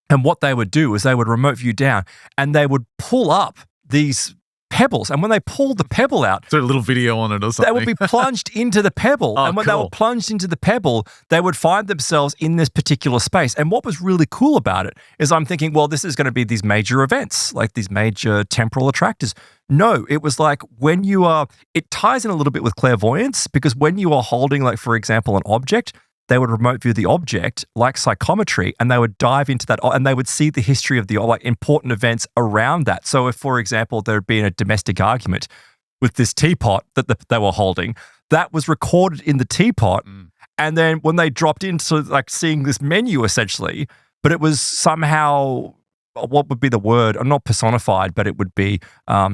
And what they would do is they would remote view down and they would pull up these pebbles, and when they pulled the pebble out, is there a little video on it or something? They would be plunged into the pebble, and when they were plunged into the pebble, they would find themselves in this particular space. And what was really cool about it is I'm thinking, well, this is going to be these major events, like these major temporal attractors. No, it was like when it ties in a little bit with clairvoyance, because when you are holding, like, for example, an object, they would remote view the object like psychometry, and they would dive into that, and they would see the history of the important events around that. So if, for example, there had been a domestic argument with this teapot that they were holding, that was recorded in the teapot. And then when they dropped into like seeing this menu essentially, but it was somehow, what would be the word? Not personified, but it would be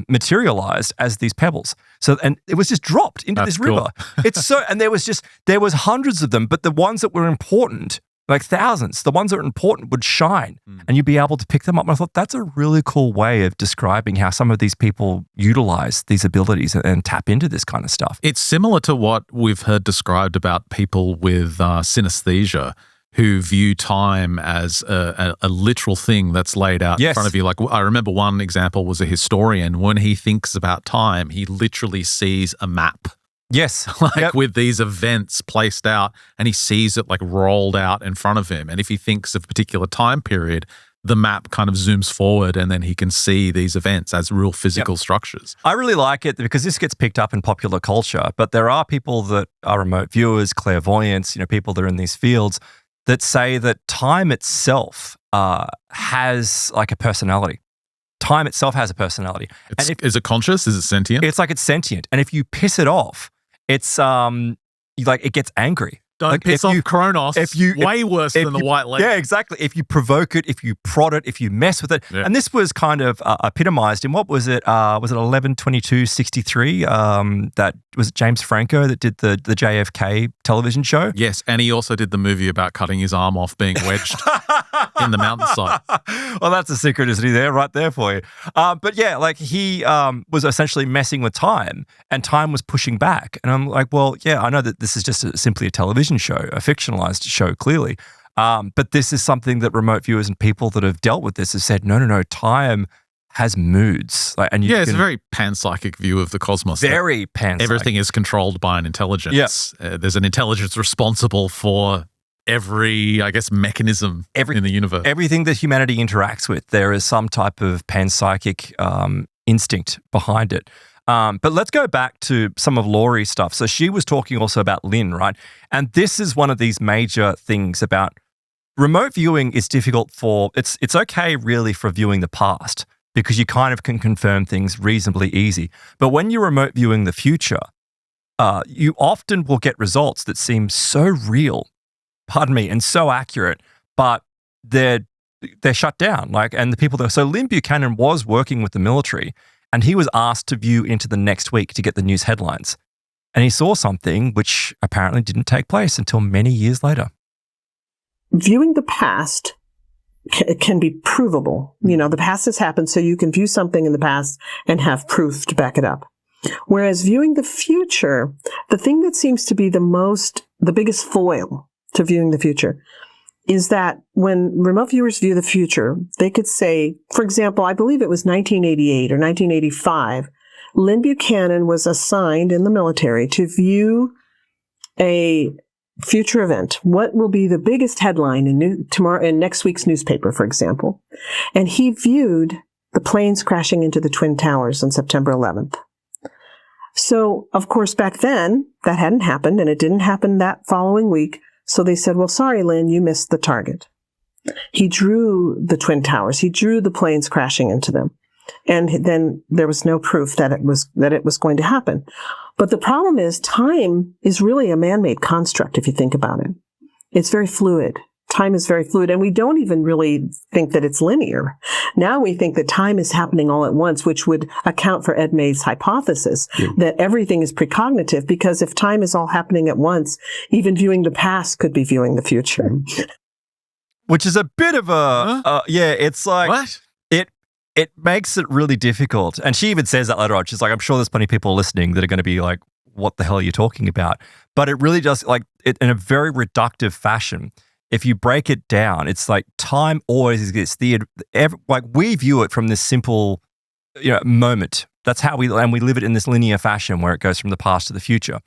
materialized as these pebbles. So, and it was just dropped into this river. It's so, and there was hundreds of them, but the ones that were important, like thousands, the ones that were important would shine and you'd be able to pick them up. And I thought that's a really cool way of describing how some of these people utilize these abilities and tap into this kind of stuff. It's similar to what we've heard described about people with synesthesia, who view time as a literal thing that's laid out in front of you. Like, I remember one example was a historian. When he thinks about time, he literally sees a map. Yes. With these events placed out, and he sees it like rolled out in front of him. And if he thinks of a particular time period, the map kind of zooms forward and then he can see these events as real physical structures. I really like it because this gets picked up in popular culture, but there are people that are remote viewers, clairvoyants, people that are in these fields that say that time itself has like a personality. Time itself has a personality. Is it conscious? Is it sentient? It's like it's sentient. And if you piss it off, it's like it gets angry. Don't piss off Kronos. Way worse than the White Lady. Yeah, exactly. If you provoke it, if you prod it, if you mess with it. Yeah. And this was kind of epitomized in, what was it? Was it 11/22/63? That was it James Franco that did the JFK television show? Yes, and he also did the movie about cutting his arm off being wedged in the mountainside. Well, that's a synchronicity there, right there for you. But yeah, like he was essentially messing with time, and time was pushing back. And I'm like, well, yeah, I know that this is just simply a television show, a fictionalized show, clearly. But this is something that remote viewers and people that have dealt with this have said, no, time has moods. It's a very panpsychic view of the cosmos. Very panpsychic. Everything is controlled by an intelligence. Yes. There's an intelligence responsible for every, I guess, mechanism in the universe. Everything that humanity interacts with, there is some type of panpsychic instinct behind it. But let's go back to some of Laurie's stuff. So she was talking also about Lynn, right? And this is one of these major things about remote viewing is difficult for, it's okay really for viewing the past because you kind of can confirm things reasonably easy. But when you're remote viewing the future, you often will get results that seem so real, and so accurate, but they're shut down. And the people that, so Lynn Buchanan was working with the military and he was asked to view into the next week to get the news headlines. And he saw something which apparently didn't take place until many years later. Viewing the past can be provable. The past has happened, so you can view something in the past and have proof to back it up. Whereas viewing the future, the thing that seems to be the biggest foil to viewing the future is that when remote viewers view the future, they could say, for example, I believe it was 1988 or 1985, Lynn Buchanan was assigned in the military to view a future event. What will be the biggest headline in next week's newspaper, for example? And he viewed the planes crashing into the Twin Towers on September 11th. So, of course, back then, that hadn't happened, and it didn't happen that following week. So they said, well, sorry, Lynn, you missed the target. He drew the Twin Towers. He drew the planes crashing into them. And then there was no proof that it was going to happen. But the problem is time is really a man-made construct, if you think about it. It's very fluid. Time is very fluid, and we don't even really think that it's linear. Now we think that time is happening all at once, which would account for Ed May's hypothesis that everything is precognitive, because if time is all happening at once, even viewing the past could be viewing the future. Which is a bit of it's like... What? It makes it really difficult. And she even says that later on. She's like, I'm sure there's plenty of people listening that are going to be like, what the hell are you talking about? But it really does, it in a very reductive fashion. If you break it down, it's like time always exists. We view it from this simple, moment. That's how we live it in this linear fashion where it goes from the past to the future.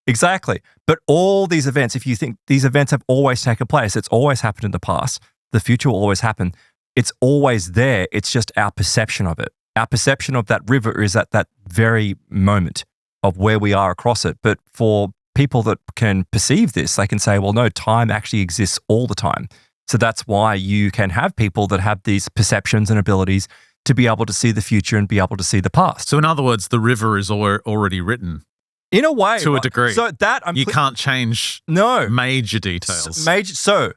Exactly. But all these events, if you think these events have always taken place, it's always happened in the past. The future will always happen. It's always there. It's just our perception of it. Our perception of that river is at that very moment of where we are across it. But for people that can perceive this, they can say, well, no, time actually exists all the time. So that's why you can have people that have these perceptions and abilities to be able to see the future and be able to see the past. So in other words, the river is already written. In a way. To a degree. So that you can't change major details.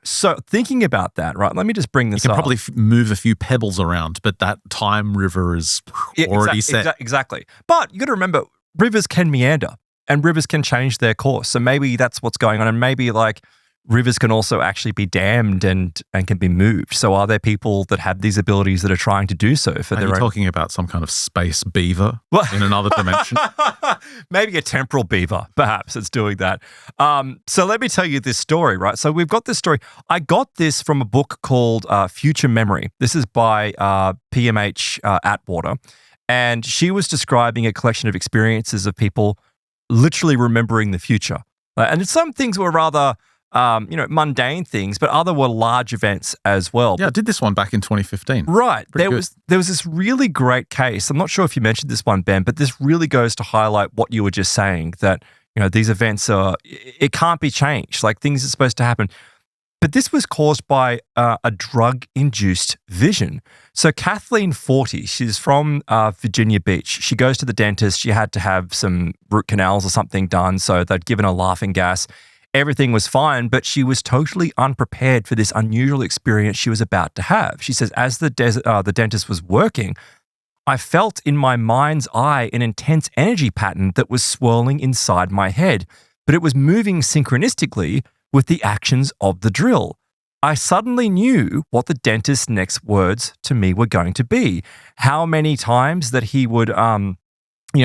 So thinking about that, right, let me just bring this up. You can probably move a few pebbles around, but that time river is already set. Exactly. But you got to remember, rivers can meander and rivers can change their course. So maybe that's what's going on. And maybe rivers can also actually be dammed and can be moved. So are there people that have these abilities that are trying to do so for their own? Are you talking about some kind of space beaver in another dimension? Maybe a temporal beaver, perhaps, it's doing that. So let me tell you this story, right? So we've got this story. I got this from a book called Future Memory. This is by PMH Atwater. And she was describing a collection of experiences of people literally remembering the future. And some things were rather... mundane things, but other were large events as well. Yeah, I did this one back in 2015. Right. There was this really great case. I'm not sure if you mentioned this one, Ben, but this really goes to highlight what you were just saying, that, these events it can't be changed. Things are supposed to happen. But this was caused by a drug-induced vision. So Kathleen 40, she's from Virginia Beach. She goes to the dentist. She had to have some root canals or something done, so they'd given her laughing gas. Everything was fine, but she was totally unprepared for this unusual experience she was about to have. She says, as the dentist was working, I felt in my mind's eye an intense energy pattern that was swirling inside my head, but it was moving synchronistically with the actions of the drill. I suddenly knew what the dentist's next words to me were going to be. How many times that he would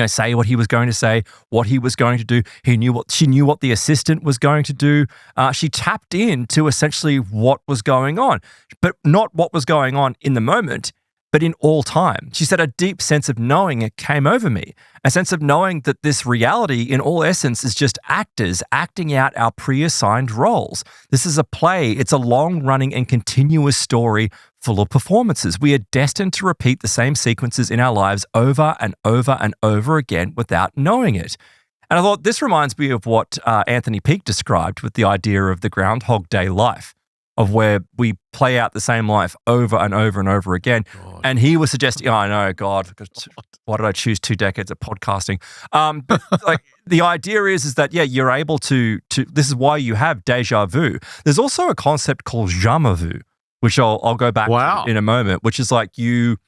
say what he was going to say, what he was going to do. She knew what the assistant was going to do. She tapped into essentially what was going on, but not what was going on in the moment, but in all time. She said a deep sense of knowing came over me, a sense of knowing that this reality in all essence is just actors acting out our pre-assigned roles. This is a play. It's a long-running and continuous story full of performances. We are destined to repeat the same sequences in our lives over and over and over again without knowing it. And I thought this reminds me of what Anthony Peake described with the idea of the Groundhog Day life, of where we play out the same life over and over and over again. God. And he was suggesting, I know, God, why did I choose 2 decades of podcasting? But like the idea is that, yeah, you're able to, this is why you have deja vu. There's also a concept called jamais vu, which I'll go back to in a moment, which is like you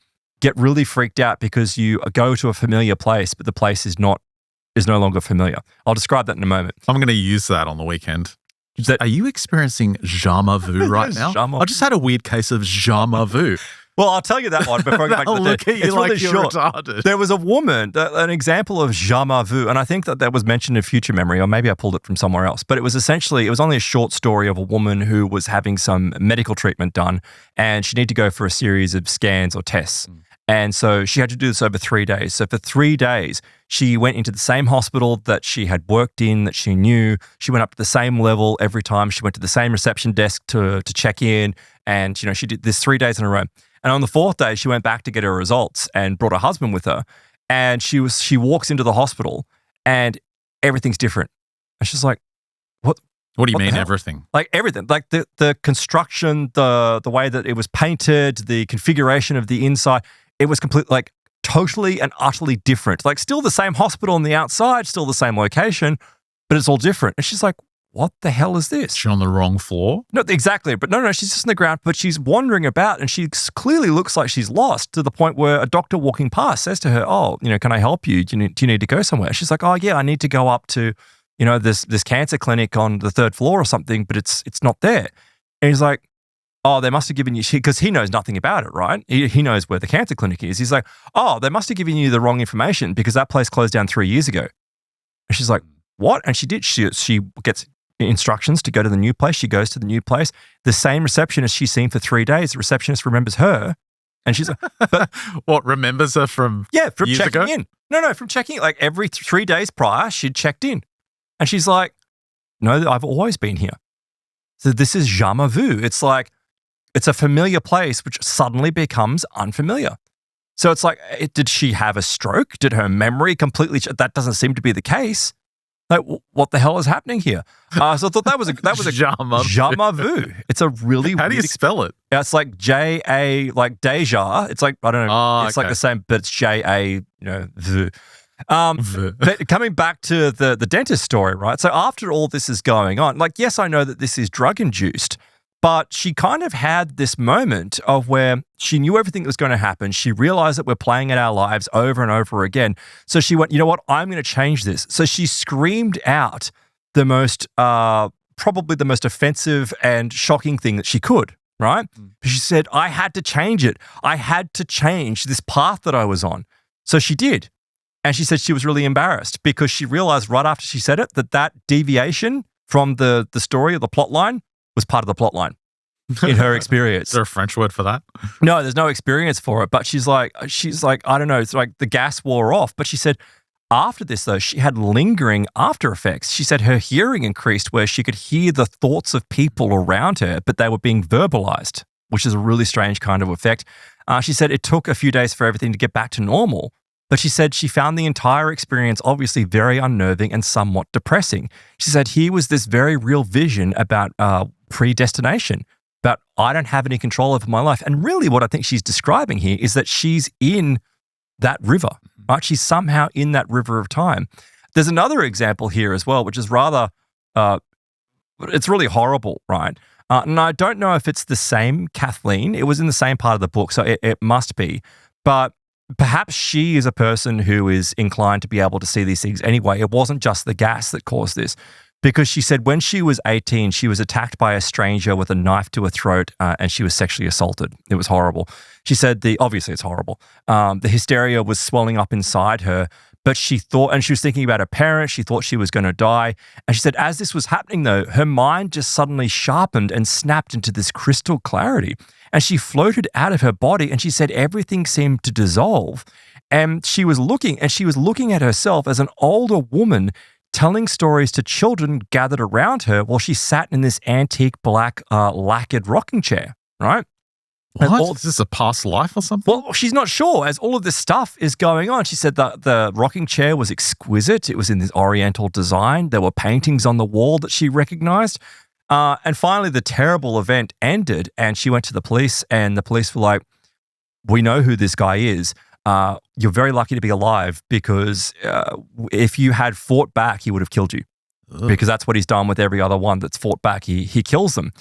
get really freaked out because you go to a familiar place, but the place is no longer familiar. I'll describe that in a moment. I'm going to use that on the weekend. Are you experiencing jamais vu right now? I just had a weird case of jamais vu. Well, I'll tell you that one before I go back to the look at you it's like really you're short. retarded. There was a woman, an example of jamais vu, and I think that was mentioned in Future Memory, or maybe I pulled it from somewhere else, but it was only a short story of a woman who was having some medical treatment done, and she needed to go for a series of scans or tests. And so she had to do this over 3 days. So for 3 days, she went into the same hospital that she had worked in, that she knew. She went up to the same level every time. She went to the same reception desk to check in. And, she did this 3 days in a row. And on the 4th day, she went back to get her results and brought her husband with her. And she walks into the hospital and everything's different. And she's like, what do you mean everything? Like everything, like the construction, the way that it was painted, the configuration of the inside. It was completely, like, totally and utterly different. Like, still the same hospital on the outside, still the same location, but it's all different. And she's like, what the hell is this? She's on the wrong floor? No, exactly. But no, she's just on the ground, but she's wandering about and she clearly looks like she's lost to the point where a doctor walking past says to her, oh, can I help you? Do you need to go somewhere? She's like, oh, yeah, I need to go up to, this cancer clinic on the 3rd floor or something, but it's not there. And he's like, oh, they must have given you, because he knows nothing about it, right? He knows where the cancer clinic is. He's like, oh, they must have given you the wrong information because that place closed down 3 years ago. And she's like, what? And she did. She gets instructions to go to the new place. She goes to the new place. The same receptionist she's seen for 3 days, the receptionist remembers her. And she's like, but what, remembers her from years checking ago? In? No, from checking, like every 3 days prior, she'd checked in. And she's like, no, I've always been here. So this is jamais vu. It's like, it's a familiar place which suddenly becomes unfamiliar. So it's like, did she have a stroke? Did her memory completely? That doesn't seem to be the case. Like, what the hell is happening here? So I thought that was a jamais vu. It's a really How do you spell it? Yeah, it's like J-A, like deja. It's like, I don't know. It's like the same, but it's J-A, vu. But coming back to the dentist story, right? So after all this is going on, like, yes, I know that this is drug induced, but she kind of had this moment of where she knew everything that was going to happen. She realized that we're playing out our lives over and over again. So she went, you know what? I'm going to change this. So she screamed out the most, probably the most offensive and shocking thing that she could, right? She said, I had to change it. I had to change this path that I was on. So she did. And she said she was really embarrassed because she realized right after she said it that deviation from the story or the plot line was part of the plot line in her experience. Is there a French word for that? No, there's no experience for it. But she's like, I don't know, it's like the gas wore off. But she said after this, though, she had lingering after effects. She said her hearing increased where she could hear the thoughts of people around her, but they were being verbalized, which is a really strange kind of effect. She said it took a few days for everything to get back to normal. But she said she found the entire experience obviously very unnerving and somewhat depressing. She said here was this very real vision about predestination, about I don't have any control over my life. And really what I think she's describing here is that she's in that river, right? She's somehow in that river of time. There's another example here as well, which is rather, it's really horrible, right? And I don't know if it's the same Kathleen. It was in the same part of the book, so it must be. But perhaps she is a person who is inclined to be able to see these things anyway. It wasn't just the gas that caused this. Because she said when she was 18, she was attacked by a stranger with a knife to her throat and she was sexually assaulted. It was horrible. She said obviously it's horrible. The hysteria was swelling up inside her, but she thought, and she was thinking about her parents, she thought she was going to die. And she said as this was happening though, her mind just suddenly sharpened and snapped into this crystal clarity. And she floated out of her body and she said everything seemed to dissolve. And she was looking at herself as an older woman telling stories to children gathered around her while she sat in this antique black lacquered rocking chair, right? What? Is this a past life or something? Well, she's not sure as all of this stuff is going on. She said that the rocking chair was exquisite. It was in this oriental design. There were paintings on the wall that she recognized. And finally, the terrible event ended and she went to the police and the police were like, we know who this guy is. You're very lucky to be alive because if you had fought back, he would have killed you. Ugh. Because that's what he's done with every other one that's fought back. He kills them.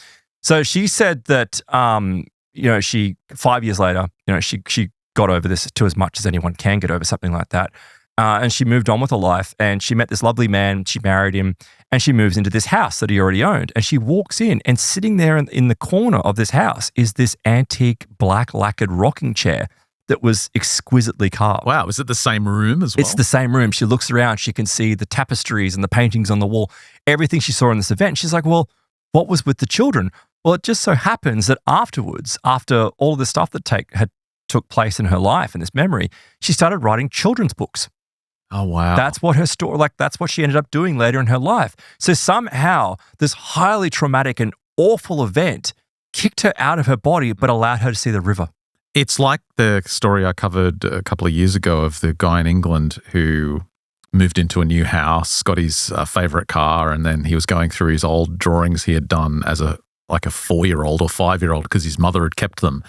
So she said that, she 5 years later, she got over this to as much as anyone can get over something like that. And she moved on with her life and she met this lovely man. She married him and she moves into this house that he already owned. And she walks in and sitting there in the corner of this house is this antique black lacquered rocking chair that was exquisitely carved. Wow. Is it the same room as well? It's the same room. She looks around. She can see the tapestries and the paintings on the wall, everything she saw in this event. She's like, well, what was with the children? Well, it just so happens that afterwards, after all of the stuff that took place in her life and this memory, she started writing children's books. Oh, wow. That's what her story, that's what she ended up doing later in her life. So somehow this highly traumatic and awful event kicked her out of her body, but allowed her to see the river. It's like the story I covered a couple of years ago of the guy in England who moved into a new house, got his favorite car, and then he was going through his old drawings he had done as a 4-year-old or 5-year-old because his mother had kept them.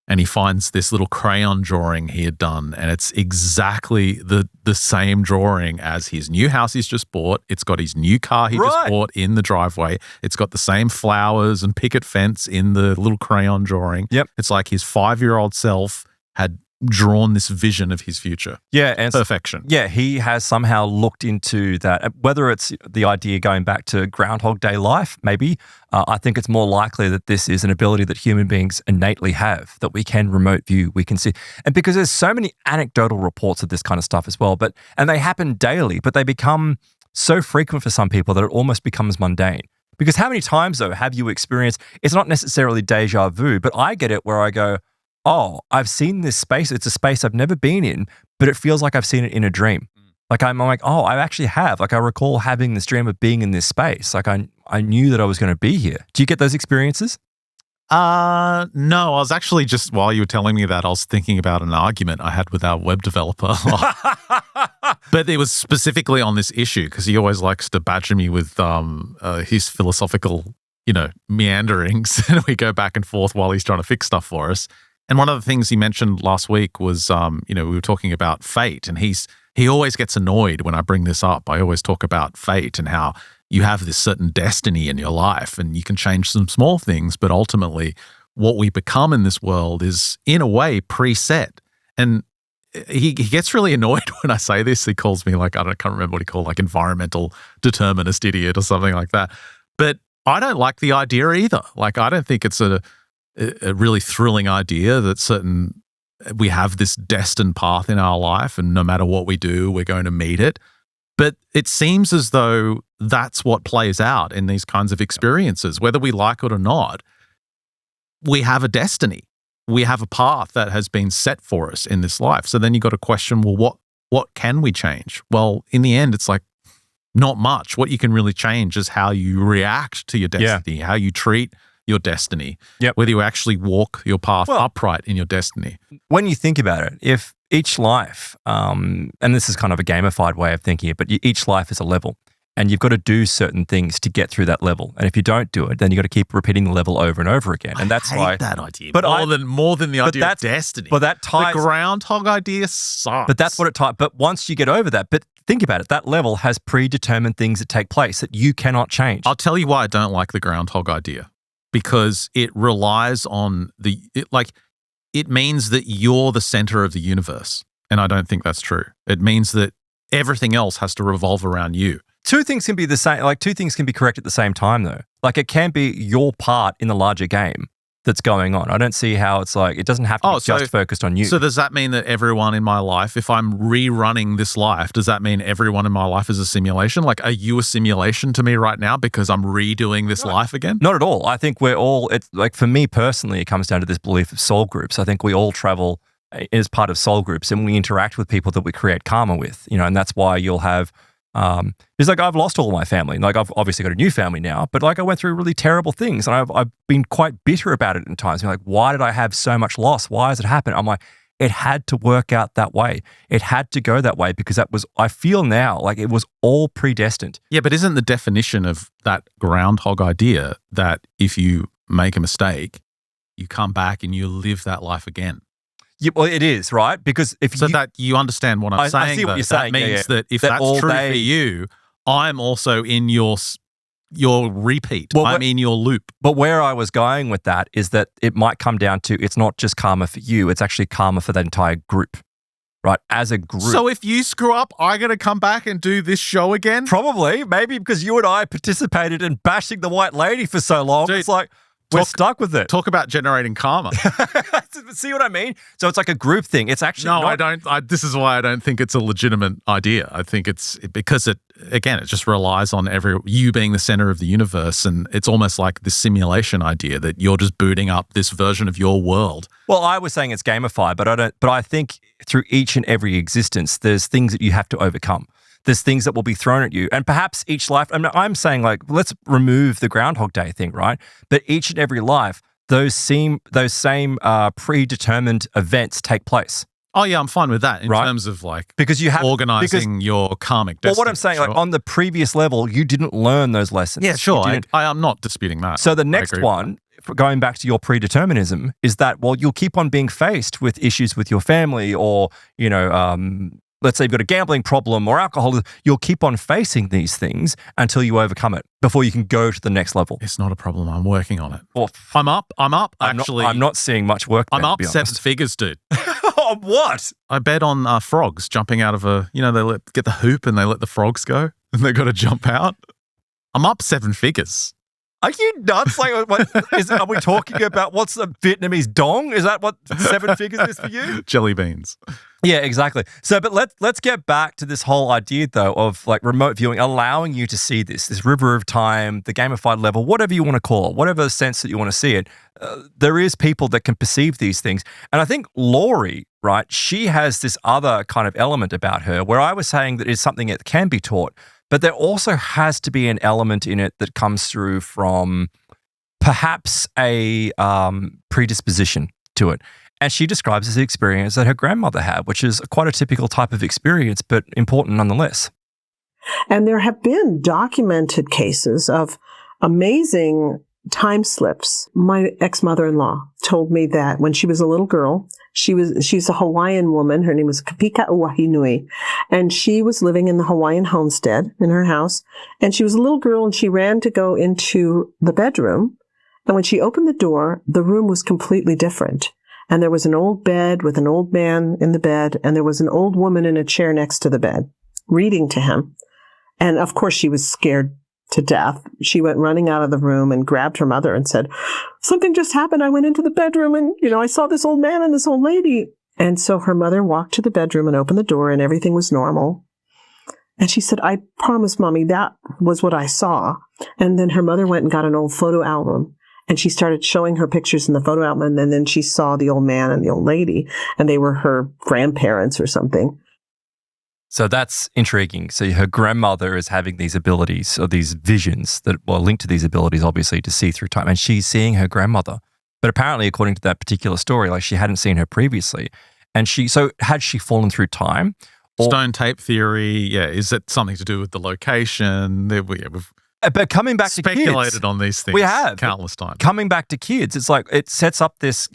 And he finds this little crayon drawing he had done, and it's exactly the same drawing as his new house he's just bought. It's got his new car he just bought in the driveway. It's got the same flowers and picket fence in the little crayon drawing. Yep. It's like his 5-year-old self had drawn this vision of his future. Yeah. And perfection. Yeah, he has somehow looked into that. Whether it's the idea going back to Groundhog Day life, maybe, I think it's more likely that this is an ability that human beings innately have, that we can remote view, we can see. And because there's so many anecdotal reports of this kind of stuff as well, and they happen daily, but they become so frequent for some people that it almost becomes mundane. Because how many times, though, have you experienced, it's not necessarily deja vu, but I get it where I go, oh, I've seen this space. It's a space I've never been in, but it feels like I've seen it in a dream. Like I'm like, oh, I actually have. Like I recall having this dream of being in this space. Like I knew that I was going to be here. Do you get those experiences? No, I was actually just, while you were telling me that, I was thinking about an argument I had with our web developer. But it was specifically on this issue because he always likes to badger me with his philosophical, meanderings. And we go back and forth while he's trying to fix stuff for us. And one of the things he mentioned last week was, we were talking about fate, and he always gets annoyed when I bring this up. I always talk about fate and how you have this certain destiny in your life and you can change some small things, but ultimately what we become in this world is in a way preset. And he gets really annoyed when I say this. He calls me I can't remember what he called, environmental determinist idiot or something like that. But I don't like the idea either. I don't think it's a really thrilling idea that we have this destined path in our life and no matter what we do, we're going to meet it. But it seems as though that's what plays out in these kinds of experiences, whether we like it or not. We have a destiny. We have a path that has been set for us in this life. So then you got to question, well, what can we change? Well, in the end, it's not much. What you can really change is how you react to your destiny, how you treat your destiny, whether you actually walk your path upright in your destiny. When you think about it, if each life, and this is kind of a gamified way of thinking it, but each life is a level and you've got to do certain things to get through that level. And if you don't do it, then you've got to keep repeating the level over and over again. And that's I hate that idea, but more than the idea of destiny. But that ties, the groundhog idea sucks. But that's what it ties. But once you get over that, but think about it, that level has predetermined things that take place that you cannot change. I'll tell you why I don't like the groundhog idea. Because it relies on it means that you're the center of the universe. And I don't think that's true. It means that everything else has to revolve around you. Two things can be the same, two things can be correct at the same time though. It can be your part in the larger game that's going on. I don't see how it's it doesn't have to be just focused on you. So does that mean that everyone in my life, if I'm rerunning this life, does that mean everyone in my life is a simulation? Are you a simulation to me right now because I'm redoing this life again? Not at all. I think we're all, it's for me personally, it comes down to this belief of soul groups. I think we all travel as part of soul groups and we interact with people that we create karma with, and that's why you'll have He's like, I've lost all my family. Like, I've obviously got a new family now, but like I went through really terrible things, and I've been quite bitter about it at times. Like, why did I have so much loss? Why has it happened? I'm like, it had to work out that way. It had to go that way because I feel now like it was all predestined. Yeah, but isn't the definition of that groundhog idea that if you make a mistake, you come back and you live that life again? Yeah, well, it is, right? Because if so that you understand what I'm saying, I see what you're saying. That means that if that's true for you, I'm also in your repeat. Well, I'm in your loop. But where I was going with that is that it might come down to it's not just karma for you, it's actually karma for the entire group, right? As a group. So if you screw up, I got to come back and do this show again? Probably. Maybe because you and I participated in bashing the white lady for so long. Dude, it's like, we're stuck with it. Talk about generating karma. See what I mean? So it's like a group thing. It's actually I don't. This is why I don't think it's a legitimate idea. I think it's because it just relies on you being the center of the universe, and it's almost like this simulation idea that you're just booting up this version of your world. Well, I was saying it's gamified, but I don't. But I think through each and every existence, there's things that you have to overcome. There's things that will be thrown at you. And perhaps each life, I'm saying like, let's remove the Groundhog Day thing, right? But each and every life, those same predetermined events take place. Oh yeah, I'm fine with that in terms of like because you have organizing your karmic destiny. Well, what I'm saying, like on the previous level, you didn't learn those lessons. Yeah, sure. I'm not disputing that. So the next one, going back to your predeterminism, is that, well, you'll keep on being faced with issues with your family or, let's say you've got a gambling problem or alcoholism, you'll keep on facing these things until you overcome it before you can go to the next level. It's not a problem. I'm working on it. Well, I'm up. Actually, I'm not seeing much work there, I'm up 7 figures, dude. On what? I bet on frogs jumping out of they get the hoop and they let the frogs go and they got to jump out. I'm up 7 figures. Are you nuts? Like, are we talking about what's the Vietnamese dong? Is that what 7 figures is for you? Jelly beans. Yeah, exactly. So, but let's get back to this whole idea, though, of like remote viewing, allowing you to see this river of time, the gamified level, whatever you want to call it, whatever sense that you want to see it. There is people that can perceive these things. And I think Laurie, right, she has this other kind of element about her where I was saying that it's something that can be taught. But there also has to be an element in it that comes through from perhaps a predisposition to it. And she describes this experience that her grandmother had, which is quite a typical type of experience, but important nonetheless. And there have been documented cases of amazing time slips. My ex-mother-in-law told me that when she was a little girl, she's a Hawaiian woman. Her name was Kapika Uwahinui. And she was living in the Hawaiian homestead in her house. And she was a little girl and she ran to go into the bedroom. And when she opened the door, the room was completely different. And there was an old bed with an old man in the bed. And there was an old woman in a chair next to the bed reading to him. And of course she was scared to death. She went running out of the room and grabbed her mother and said, "Something just happened. I went into the bedroom and, I saw this old man and this old lady." And so her mother walked to the bedroom and opened the door and everything was normal. And she said, "I promise, Mommy, that was what I saw." And then her mother went and got an old photo album and she started showing her pictures in the photo album. And then she saw the old man and the old lady and they were her grandparents or something. So that's intriguing. So her grandmother is having these abilities or these visions that are linked to these abilities, obviously, to see through time. And she's seeing her grandmother. But apparently, according to that particular story, like she hadn't seen her previously. And so had she fallen through time? Stone tape theory, yeah. Is it something to do with the location? We've but coming back speculated to kids, on these things we have countless times. Coming back to kids, it's like it sets up this,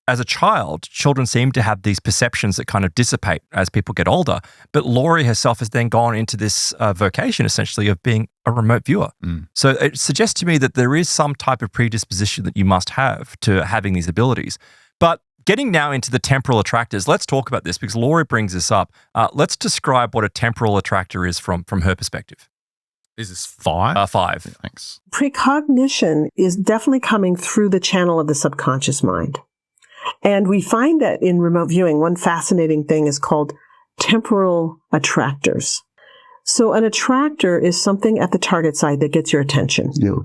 as a child, children seem to have these perceptions that kind of dissipate as people get older. But Laurie herself has then gone into this vocation, essentially, of being a remote viewer. So it suggests to me that there is some type of predisposition that you must have to having these abilities. But getting now into the temporal attractors, let's talk about this because Laurie brings this up. Let's describe what a temporal attractor is from her perspective. Is this 5? 5. Yeah, thanks. Precognition is definitely coming through the channel of the subconscious mind. And we find that in remote viewing, one fascinating thing is called temporal attractors. So an attractor is something at the target side that gets your attention. Yeah.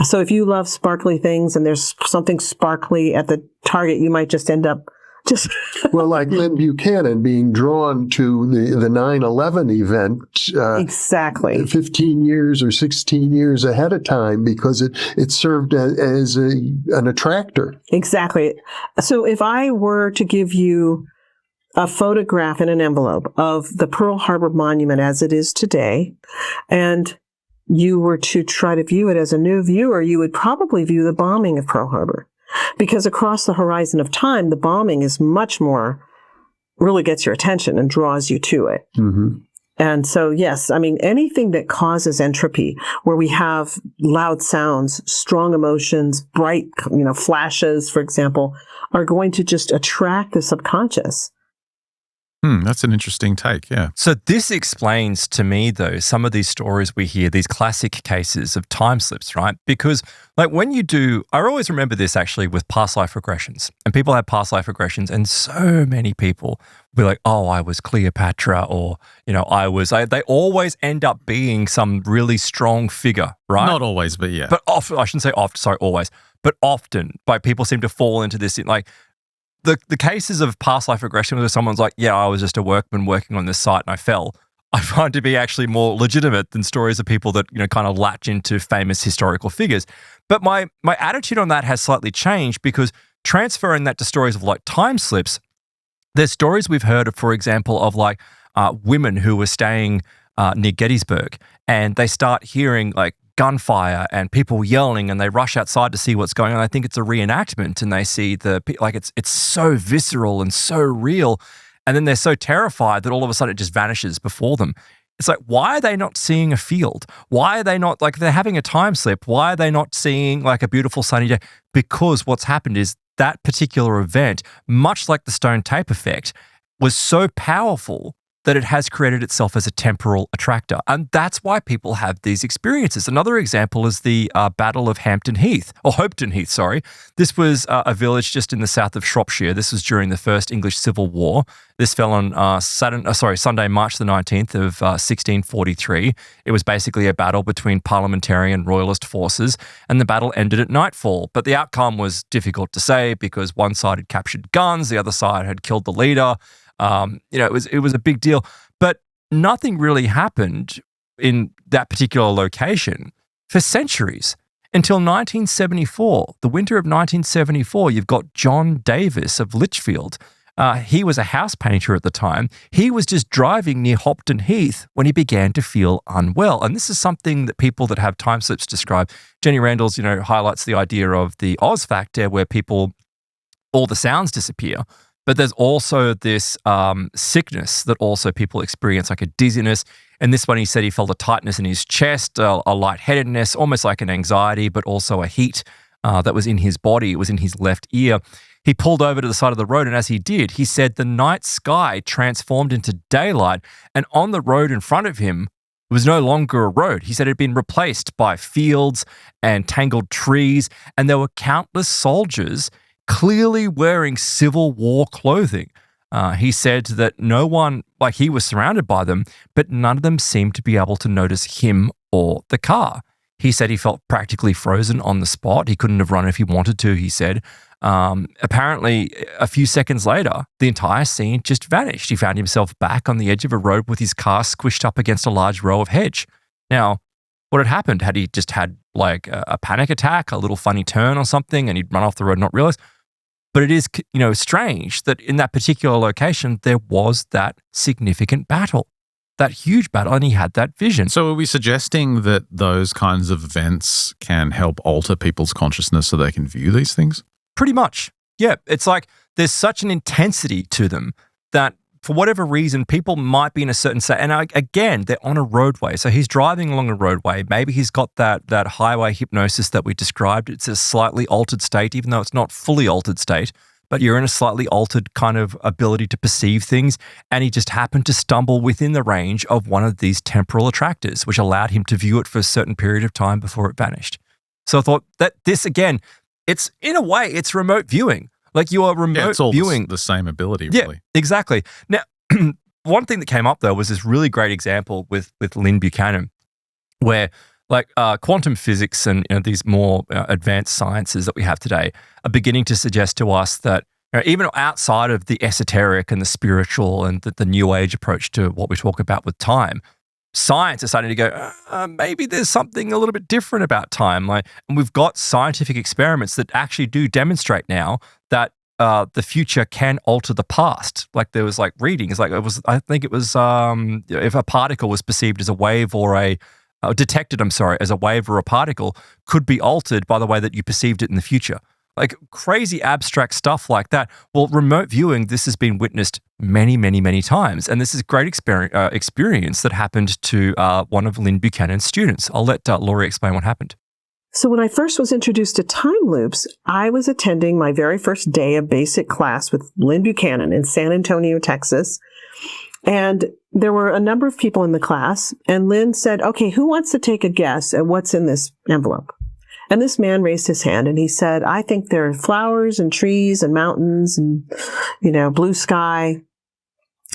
So if you love sparkly things and there's something sparkly at the target, you might just end up Just Well, like Lynn Buchanan being drawn to the 9/11 event exactly 15 years or 16 years ahead of time because it served as an attractor. exactly. So if I were to give you a photograph in an envelope of the Pearl Harbor Monument as it is today, and you were to try to view it as a new viewer, you would probably view the bombing of Pearl Harbor. Because across the horizon of time, the bombing is much more, really gets your attention and draws you to it. Mm-hmm. And so, yes, I mean, anything that causes entropy, where we have loud sounds, strong emotions, bright, flashes, for example, are going to just attract the subconscious. That's an interesting take, yeah. So this explains to me, though, some of these stories we hear, these classic cases of time slips, right? Because like when you do, I always remember this actually with past life regressions. And people have past life regressions and so many people will be like, oh, I was Cleopatra or, they always end up being some really strong figure, right? Not always, but yeah. But often, I shouldn't say often, sorry, always. But often, like people seem to fall into this, like, the cases of past life regression where someone's like, yeah, I was just a workman working on this site and I fell, I find to be actually more legitimate than stories of people that, kind of latch into famous historical figures. But my attitude on that has slightly changed because transferring that to stories of like time slips, there's stories we've heard of, for example, of like women who were staying near Gettysburg and they start hearing like gunfire and people yelling and they rush outside to see what's going on. I think it's a reenactment and they see it's so visceral and so real. And then they're so terrified that all of a sudden it just vanishes before them. It's like, why are they not seeing a field? Why are they not, like, they're having a time slip? Why are they not seeing like a beautiful sunny day? Because what's happened is that particular event, much like the stone tape effect, was so powerful that it has created itself as a temporal attractor. And that's why people have these experiences. Another example is the Battle of Hopton Heath. This was a village just in the south of Shropshire. This was during the First English Civil War. This fell on Sunday, March the 19th of 1643. It was basically a battle between parliamentarian and royalist forces, and the battle ended at nightfall. But the outcome was difficult to say because one side had captured guns, the other side had killed the leader. It was a big deal, but nothing really happened in that particular location for centuries until 1974. The winter of 1974, you've got John Davis of Lichfield. He was a house painter at the time. He was just driving near Hopton Heath when he began to feel unwell. And this is something that people that have time slips describe. Jenny Randall's, highlights the idea of the Oz factor where all the sounds disappear. But there's also this sickness that also people experience, like a dizziness. And this one, he said he felt a tightness in his chest, a lightheadedness, almost like an anxiety, but also a heat that was in his body. It was in his left ear. He pulled over to the side of the road, and as he did, he said the night sky transformed into daylight, and on the road in front of him was no longer a road. He said it had been replaced by fields and tangled trees, and there were countless soldiers clearly wearing Civil War clothing. He said that no one, like he was surrounded by them, but none of them seemed to be able to notice him or the car. He said he felt practically frozen on the spot. He couldn't have run if he wanted to, he said. Apparently, a few seconds later, the entire scene just vanished. He found himself back on the edge of a road with his car squished up against a large row of hedge. Now, what had happened? Had he just had like a panic attack, a little funny turn or something, and he'd run off the road and not realize? But it is, strange that in that particular location, there was that significant battle, that huge battle, and he had that vision. So are we suggesting that those kinds of events can help alter people's consciousness so they can view these things? Pretty much. Yeah. It's like there's such an intensity to them that for whatever reason, people might be in a certain state. And again, they're on a roadway. So he's driving along a roadway. Maybe he's got that highway hypnosis that we described. It's a slightly altered state, even though it's not fully altered state, but you're in a slightly altered kind of ability to perceive things. And he just happened to stumble within the range of one of these temporal attractors, which allowed him to view it for a certain period of time before it vanished. So I thought that this, again, it's in a way, it's remote viewing. Like you are remote it's all viewing. The same ability, really. Yeah, exactly. Now, one thing that came up though was this really great example with Lynn Buchanan, where like quantum physics and these more advanced sciences that we have today are beginning to suggest to us that Even outside of the esoteric and the spiritual and the new age approach to what we talk about with time, science is starting to go, maybe there's something a little bit different about time. And we've got scientific experiments that actually do demonstrate now that the future can alter the past. Like there was like readings, like I think it was if a particle was perceived as a wave or detected, as a wave or a particle, could be altered by the way that you perceived it in the future. Like crazy abstract stuff like that. Well, remote viewing, this has been witnessed many, many, many times. And this is great experience that happened to one of Lynn Buchanan's students. I'll let Laurie explain what happened. So when I first was introduced to time loops, I was attending my very first day of basic class with Lynn Buchanan in San Antonio, Texas. And there were a number of people in the class. And Lynn said, okay, who wants to take a guess at what's in this envelope? And this man raised his hand and he said, I think there are flowers and trees and mountains and, blue sky.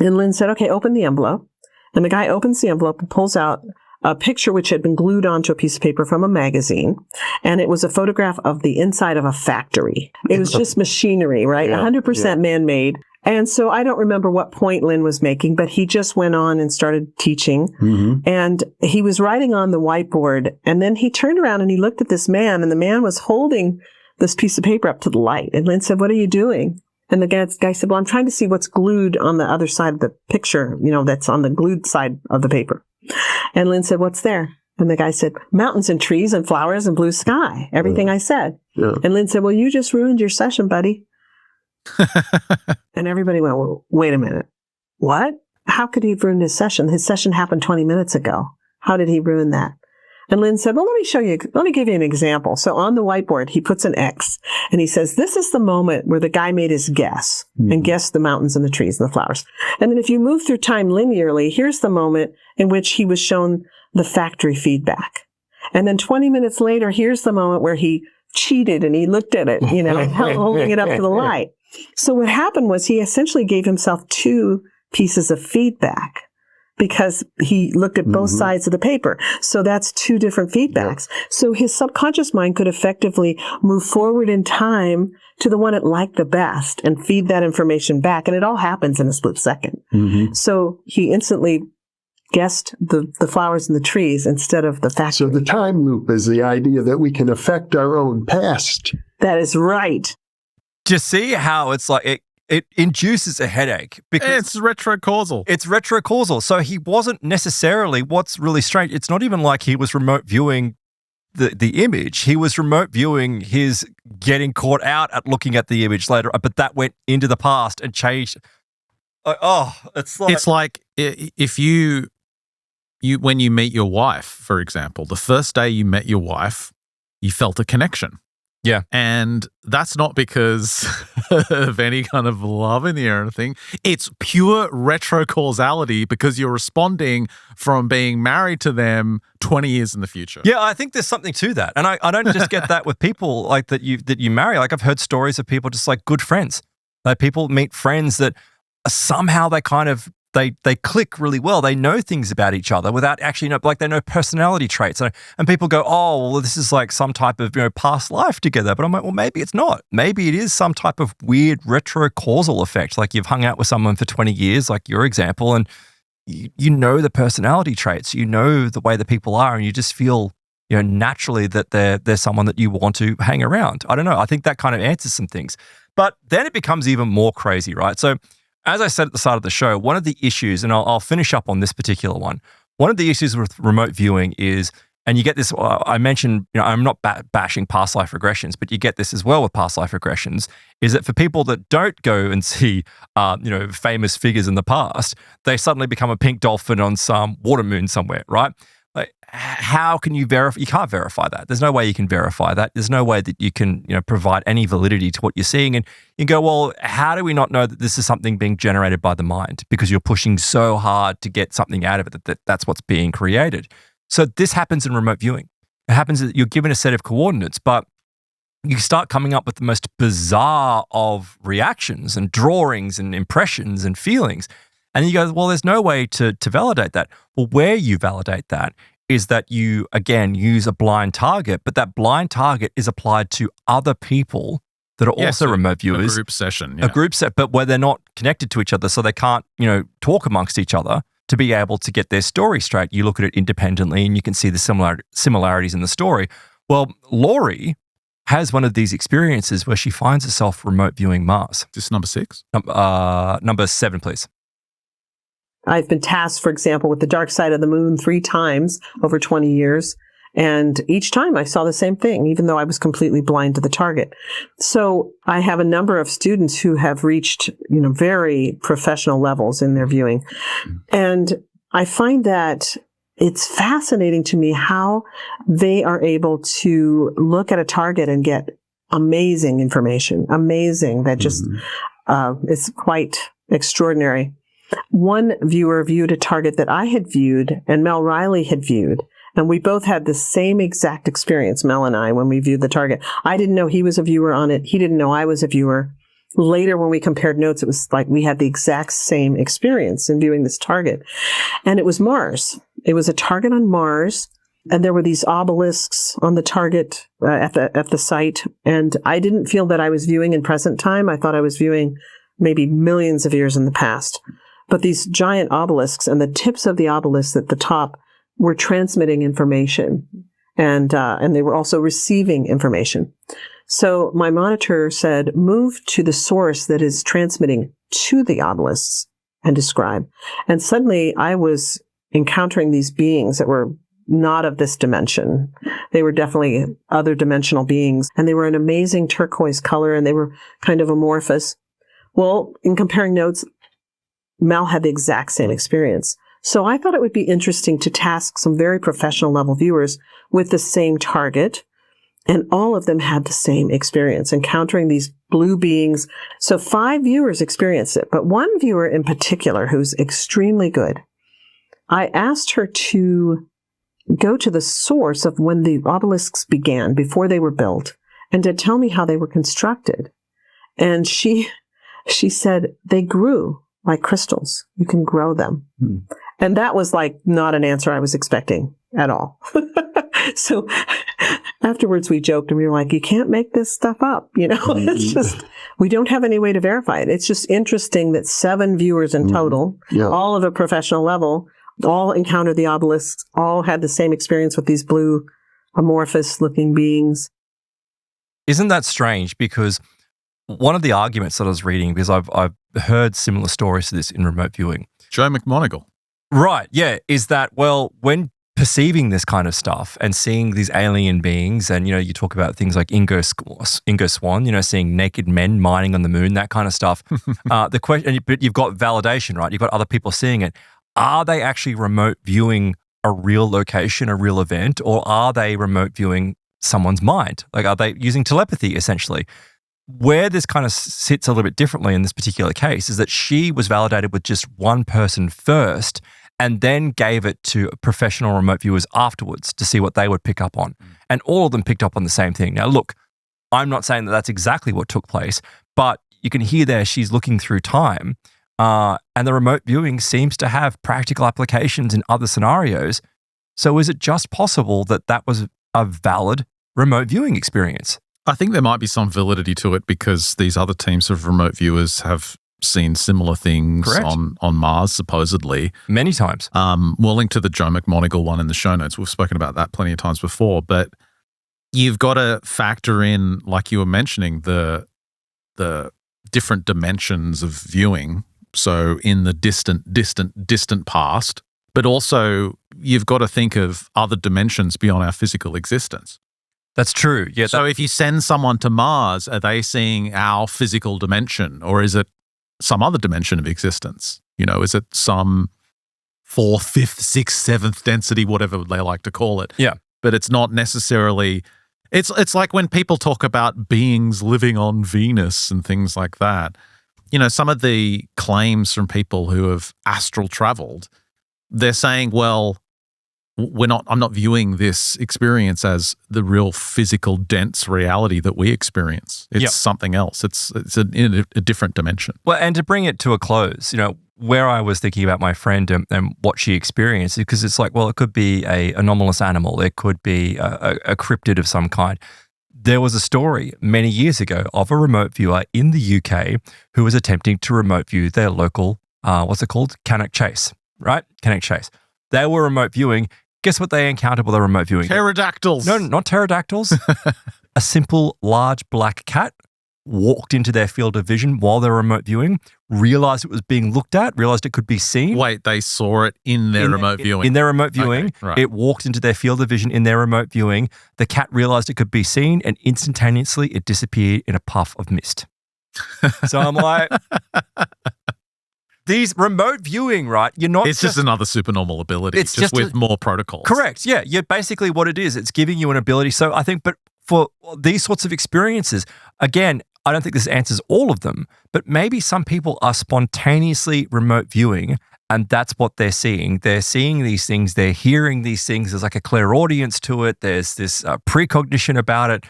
And Lynn said, okay, open the envelope. And the guy opens the envelope and pulls out a picture which had been glued onto a piece of paper from a magazine. And it was a photograph of the inside of a factory. It was just machinery, right? 100% man-made. And so I don't remember what point Lynn was making, but he just went on and started teaching. Mm-hmm. And he was writing on the whiteboard. And then he turned around and he looked at this man, and the man was holding this piece of paper up to the light. And Lynn said, what are you doing? And the guy said, well, I'm trying to see what's glued on the other side of the picture, that's on the glued side of the paper. And Lynn said, what's there? And the guy said, mountains and trees and flowers and blue sky. Everything I said. Yeah. And Lynn said, well, you just ruined your session, buddy. And everybody went, well, wait a minute. What? How could he have ruined his session? His session happened 20 minutes ago. How did he ruin that? And Lynn said, well, let me give you an example. So on the whiteboard, he puts an X and he says, this is the moment where the guy made his guess and guessed the mountains and the trees and the flowers. And then if you move through time linearly, here's the moment in which he was shown the factory feedback. And then 20 minutes later, here's the moment where he cheated and he looked at it, holding it up to the light. So what happened was he essentially gave himself two pieces of feedback because he looked at both sides of the paper. So that's two different feedbacks. Yeah. So his subconscious mind could effectively move forward in time to the one it liked the best and feed that information back. And it all happens in a split second. Mm-hmm. So he instantly guessed the flowers and the trees instead of the factory. So the time loop is the idea that we can affect our own past. That is right. Do you see how it's like it induces a headache? Because it's retrocausal. It's retrocausal. So he wasn't necessarily, what's really strange, it's not even like he was remote viewing the image. He was remote viewing his getting caught out at looking at the image later, but that went into the past and changed. It's like if you when you meet your wife, for example, the first day you met your wife, you felt a connection. Yeah. And that's not because of any kind of love in the air or anything. It's pure retrocausality because you're responding from being married to them 20 years in the future. Yeah, I think there's something to that. And I don't just get that with people like that you marry. Like I've heard stories of people just like good friends. Like people meet friends that somehow they kind of they click really well. They know things about each other without actually like they know personality traits. And people go, oh, well, this is like some type of past life together. But I'm like, well, maybe it's not. Maybe it is some type of weird retrocausal effect. Like you've hung out with someone for 20 years, like your example, and you know the personality traits. You know the way that people are, and you just feel naturally that they're someone that you want to hang around. I don't know. I think that kind of answers some things. But then it becomes even more crazy, right? So as I said at the start of the show, one of the issues, and I'll finish up on this particular one, one of the issues with remote viewing is, and you get this, I mentioned, I'm not bashing past life regressions, but you get this as well with past life regressions, is that for people that don't go and see, famous figures in the past, they suddenly become a pink dolphin on some water moon somewhere, right? Like, how can you verify? You can't verify that. There's no way you can verify that. There's no way that you can, provide any validity to what you're seeing. And you go, well, how do we not know that this is something being generated by the mind? Because you're pushing so hard to get something out of it that's what's being created. So this happens in remote viewing. It happens that you're given a set of coordinates, but you start coming up with the most bizarre of reactions and drawings and impressions and feelings. And you go, well, there's no way to validate that. Well, where you validate that is that you, again, use a blind target, but that blind target is applied to other people that are also remote viewers. A group session. A group set, but where they're not connected to each other, so they can't, talk amongst each other to be able to get their story straight. You look at it independently and you can see the similarities in the story. Well, Laurie has one of these experiences where she finds herself remote viewing Mars. Is this number 6? Number 7, please. I've been tasked, for example, with the dark side of the moon 3 times over 20 years. And each time I saw the same thing, even though I was completely blind to the target. So I have a number of students who have reached, very professional levels in their viewing. And I find that it's fascinating to me how they are able to look at a target and get amazing information, that just is quite extraordinary. One viewer viewed a target that I had viewed and Mel Riley had viewed. And we both had the same exact experience, Mel and I, when we viewed the target. I didn't know he was a viewer on it. He didn't know I was a viewer. Later, when we compared notes, it was like we had the exact same experience in viewing this target. And it was Mars. It was a target on Mars. And there were these obelisks on the target at the site. And I didn't feel that I was viewing in present time. I thought I was viewing maybe millions of years in the past. But these giant obelisks and the tips of the obelisks at the top were transmitting information, and they were also receiving information. So my monitor said, move to the source that is transmitting to the obelisks and describe. And suddenly I was encountering these beings that were not of this dimension. They were definitely other dimensional beings, and they were an amazing turquoise color, and they were kind of amorphous. Well, in comparing notes, Mel had the exact same experience. So I thought it would be interesting to task some very professional level viewers with the same target. And all of them had the same experience, encountering these blue beings. So 5 viewers experienced it, but one viewer in particular who's extremely good. I asked her to go to the source of when the obelisks began, before they were built, and to tell me how they were constructed. And she said they grew like crystals. You can grow them. And that was like not an answer I was expecting at all. So afterwards we joked and we were like, you can't make this stuff up. It's just, we don't have any way to verify it. It's just interesting that 7 viewers in total, all of a professional level, all encountered the obelisks, all had the same experience with these blue amorphous looking beings. Isn't that strange? Because one of the arguments that I was reading, because I've heard similar stories to this in remote viewing. Joe McMoneagle. Right, yeah, is that, well, when perceiving this kind of stuff and seeing these alien beings, and, you talk about things like Ingo Swann, seeing naked men mining on the moon, that kind of stuff. The question, but you've got validation, right? You've got other people seeing it. Are they actually remote viewing a real location, a real event, or are they remote viewing someone's mind? Like, are they using telepathy, essentially? Where this kind of sits a little bit differently in this particular case is that she was validated with just one person first and then gave it to professional remote viewers afterwards to see what they would pick up on. And all of them picked up on the same thing. Now, look, I'm not saying that that's exactly what took place, but you can hear there she's looking through time, and the remote viewing seems to have practical applications in other scenarios. So is it just possible that that was a valid remote viewing experience? I think there might be some validity to it because these other teams of remote viewers have seen similar things on Mars, supposedly. Many times. We'll link to the Joe McMoneagle one in the show notes. We've spoken about that plenty of times before. But you've got to factor in, like you were mentioning, the different dimensions of viewing. So in the distant past, but also you've got to think of other dimensions beyond our physical existence. That's true. Yeah. So if you send someone to Mars, are they seeing our physical dimension, or is it some other dimension of existence? Is it some 4th, 5th, 6th, 7th density, whatever they like to call it? Yeah. But it's not necessarily. It's like when people talk about beings living on Venus and things like that. Some of the claims from people who have astral traveled, they're saying, well, I'm not viewing this experience as the real physical dense reality that we experience. It's something else. It's in a different dimension. Well, and to bring it to a close, where I was thinking about my friend and what she experienced, because it's like, well, it could be a anomalous animal. It could be a cryptid of some kind. There was a story many years ago of a remote viewer in the UK who was attempting to remote view their local, what's it called? Cannock Chase, right? Cannock Chase. They were remote viewing. Guess what they encountered while they were remote viewing? Pterodactyls. No, not pterodactyls. A simple large black cat walked into their field of vision while they were remote viewing, realized it was being looked at, realized it could be seen. Wait, they saw it in their remote viewing? In their remote viewing. Okay, right. It walked into their field of vision in their remote viewing. The cat realized it could be seen, and instantaneously it disappeared in a puff of mist. So I'm like, these remote viewing, right? You're not. It's just another supernormal ability. It's just with more protocols. Correct. Yeah. You're basically what it is. It's giving you an ability. So I think, but for these sorts of experiences, again, I don't think this answers all of them, but maybe some people are spontaneously remote viewing and that's what they're seeing. They're seeing these things. They're hearing these things. There's like a clairaudience to it. There's this precognition about it.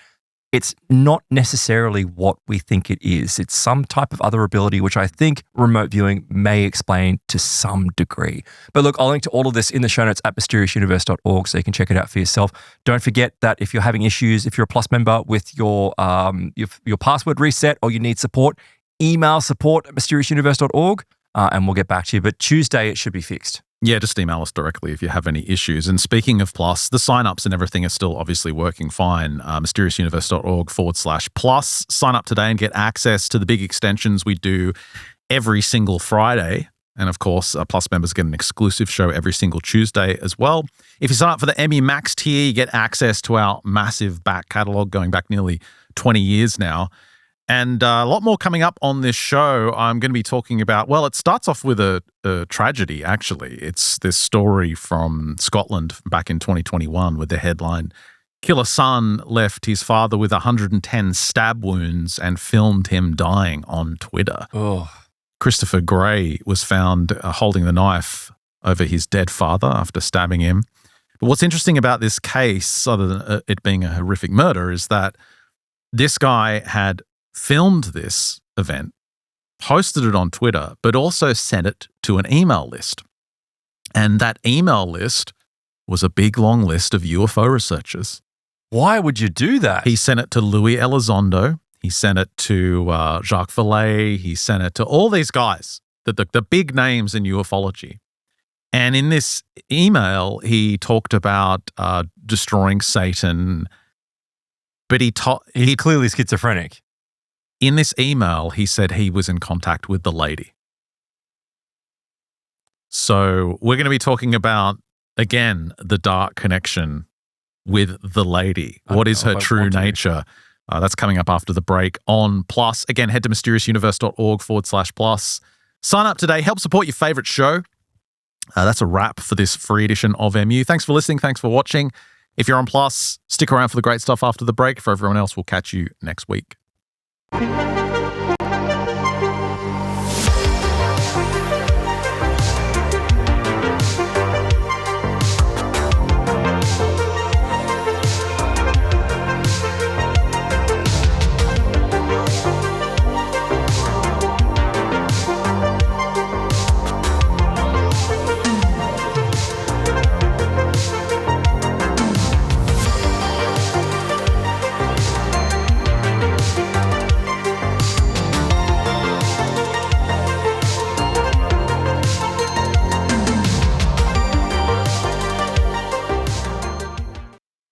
It's not necessarily what we think it is. It's some type of other ability, which I think remote viewing may explain to some degree. But look, I'll link to all of this in the show notes at mysteriousuniverse.org so you can check it out for yourself. Don't forget that if you're having issues, if you're a Plus member with your password reset or you need support, email support@mysteriousuniverse.org and we'll get back to you. But Tuesday, it should be fixed. Yeah, just email us directly if you have any issues. And speaking of Plus, the sign-ups and everything are still obviously working fine. mysteriousuniverse.org/plus. Sign up today and get access to the big extensions we do every single Friday. And of course, Plus members get an exclusive show every single Tuesday as well. If you sign up for the Emmy Max tier, you get access to our massive back catalogue going back nearly 20 years now. And a lot more coming up on this show. I'm going to be talking about, well, it starts off with a tragedy, actually. It's this story from Scotland back in 2021 with the headline, "Killer son left his father with 110 stab wounds and filmed him dying on Twitter." Oh. Christopher Gray was found holding the knife over his dead father after stabbing him. But what's interesting about this case, other than it being a horrific murder, is that this guy had filmed this event, posted it on Twitter, but also sent it to an email list. And that email list was a big, long list of UFO researchers. Why would you do that? He sent it to Louis Elizondo. He sent it to Jacques Vallée. He sent it to all these guys, the big names in ufology. And in this email, he talked about destroying Satan, but he's clearly schizophrenic. In this email, he said he was in contact with the lady. So we're going to be talking about, again, the dark connection with the lady. What is her true nature? That's coming up after the break on Plus. Again, head to mysteriousuniverse.org/plus. Sign up today. Help support your favorite show. That's a wrap for this free edition of MU. Thanks for listening. Thanks for watching. If you're on Plus, stick around for the great stuff after the break. For everyone else, we'll catch you next week.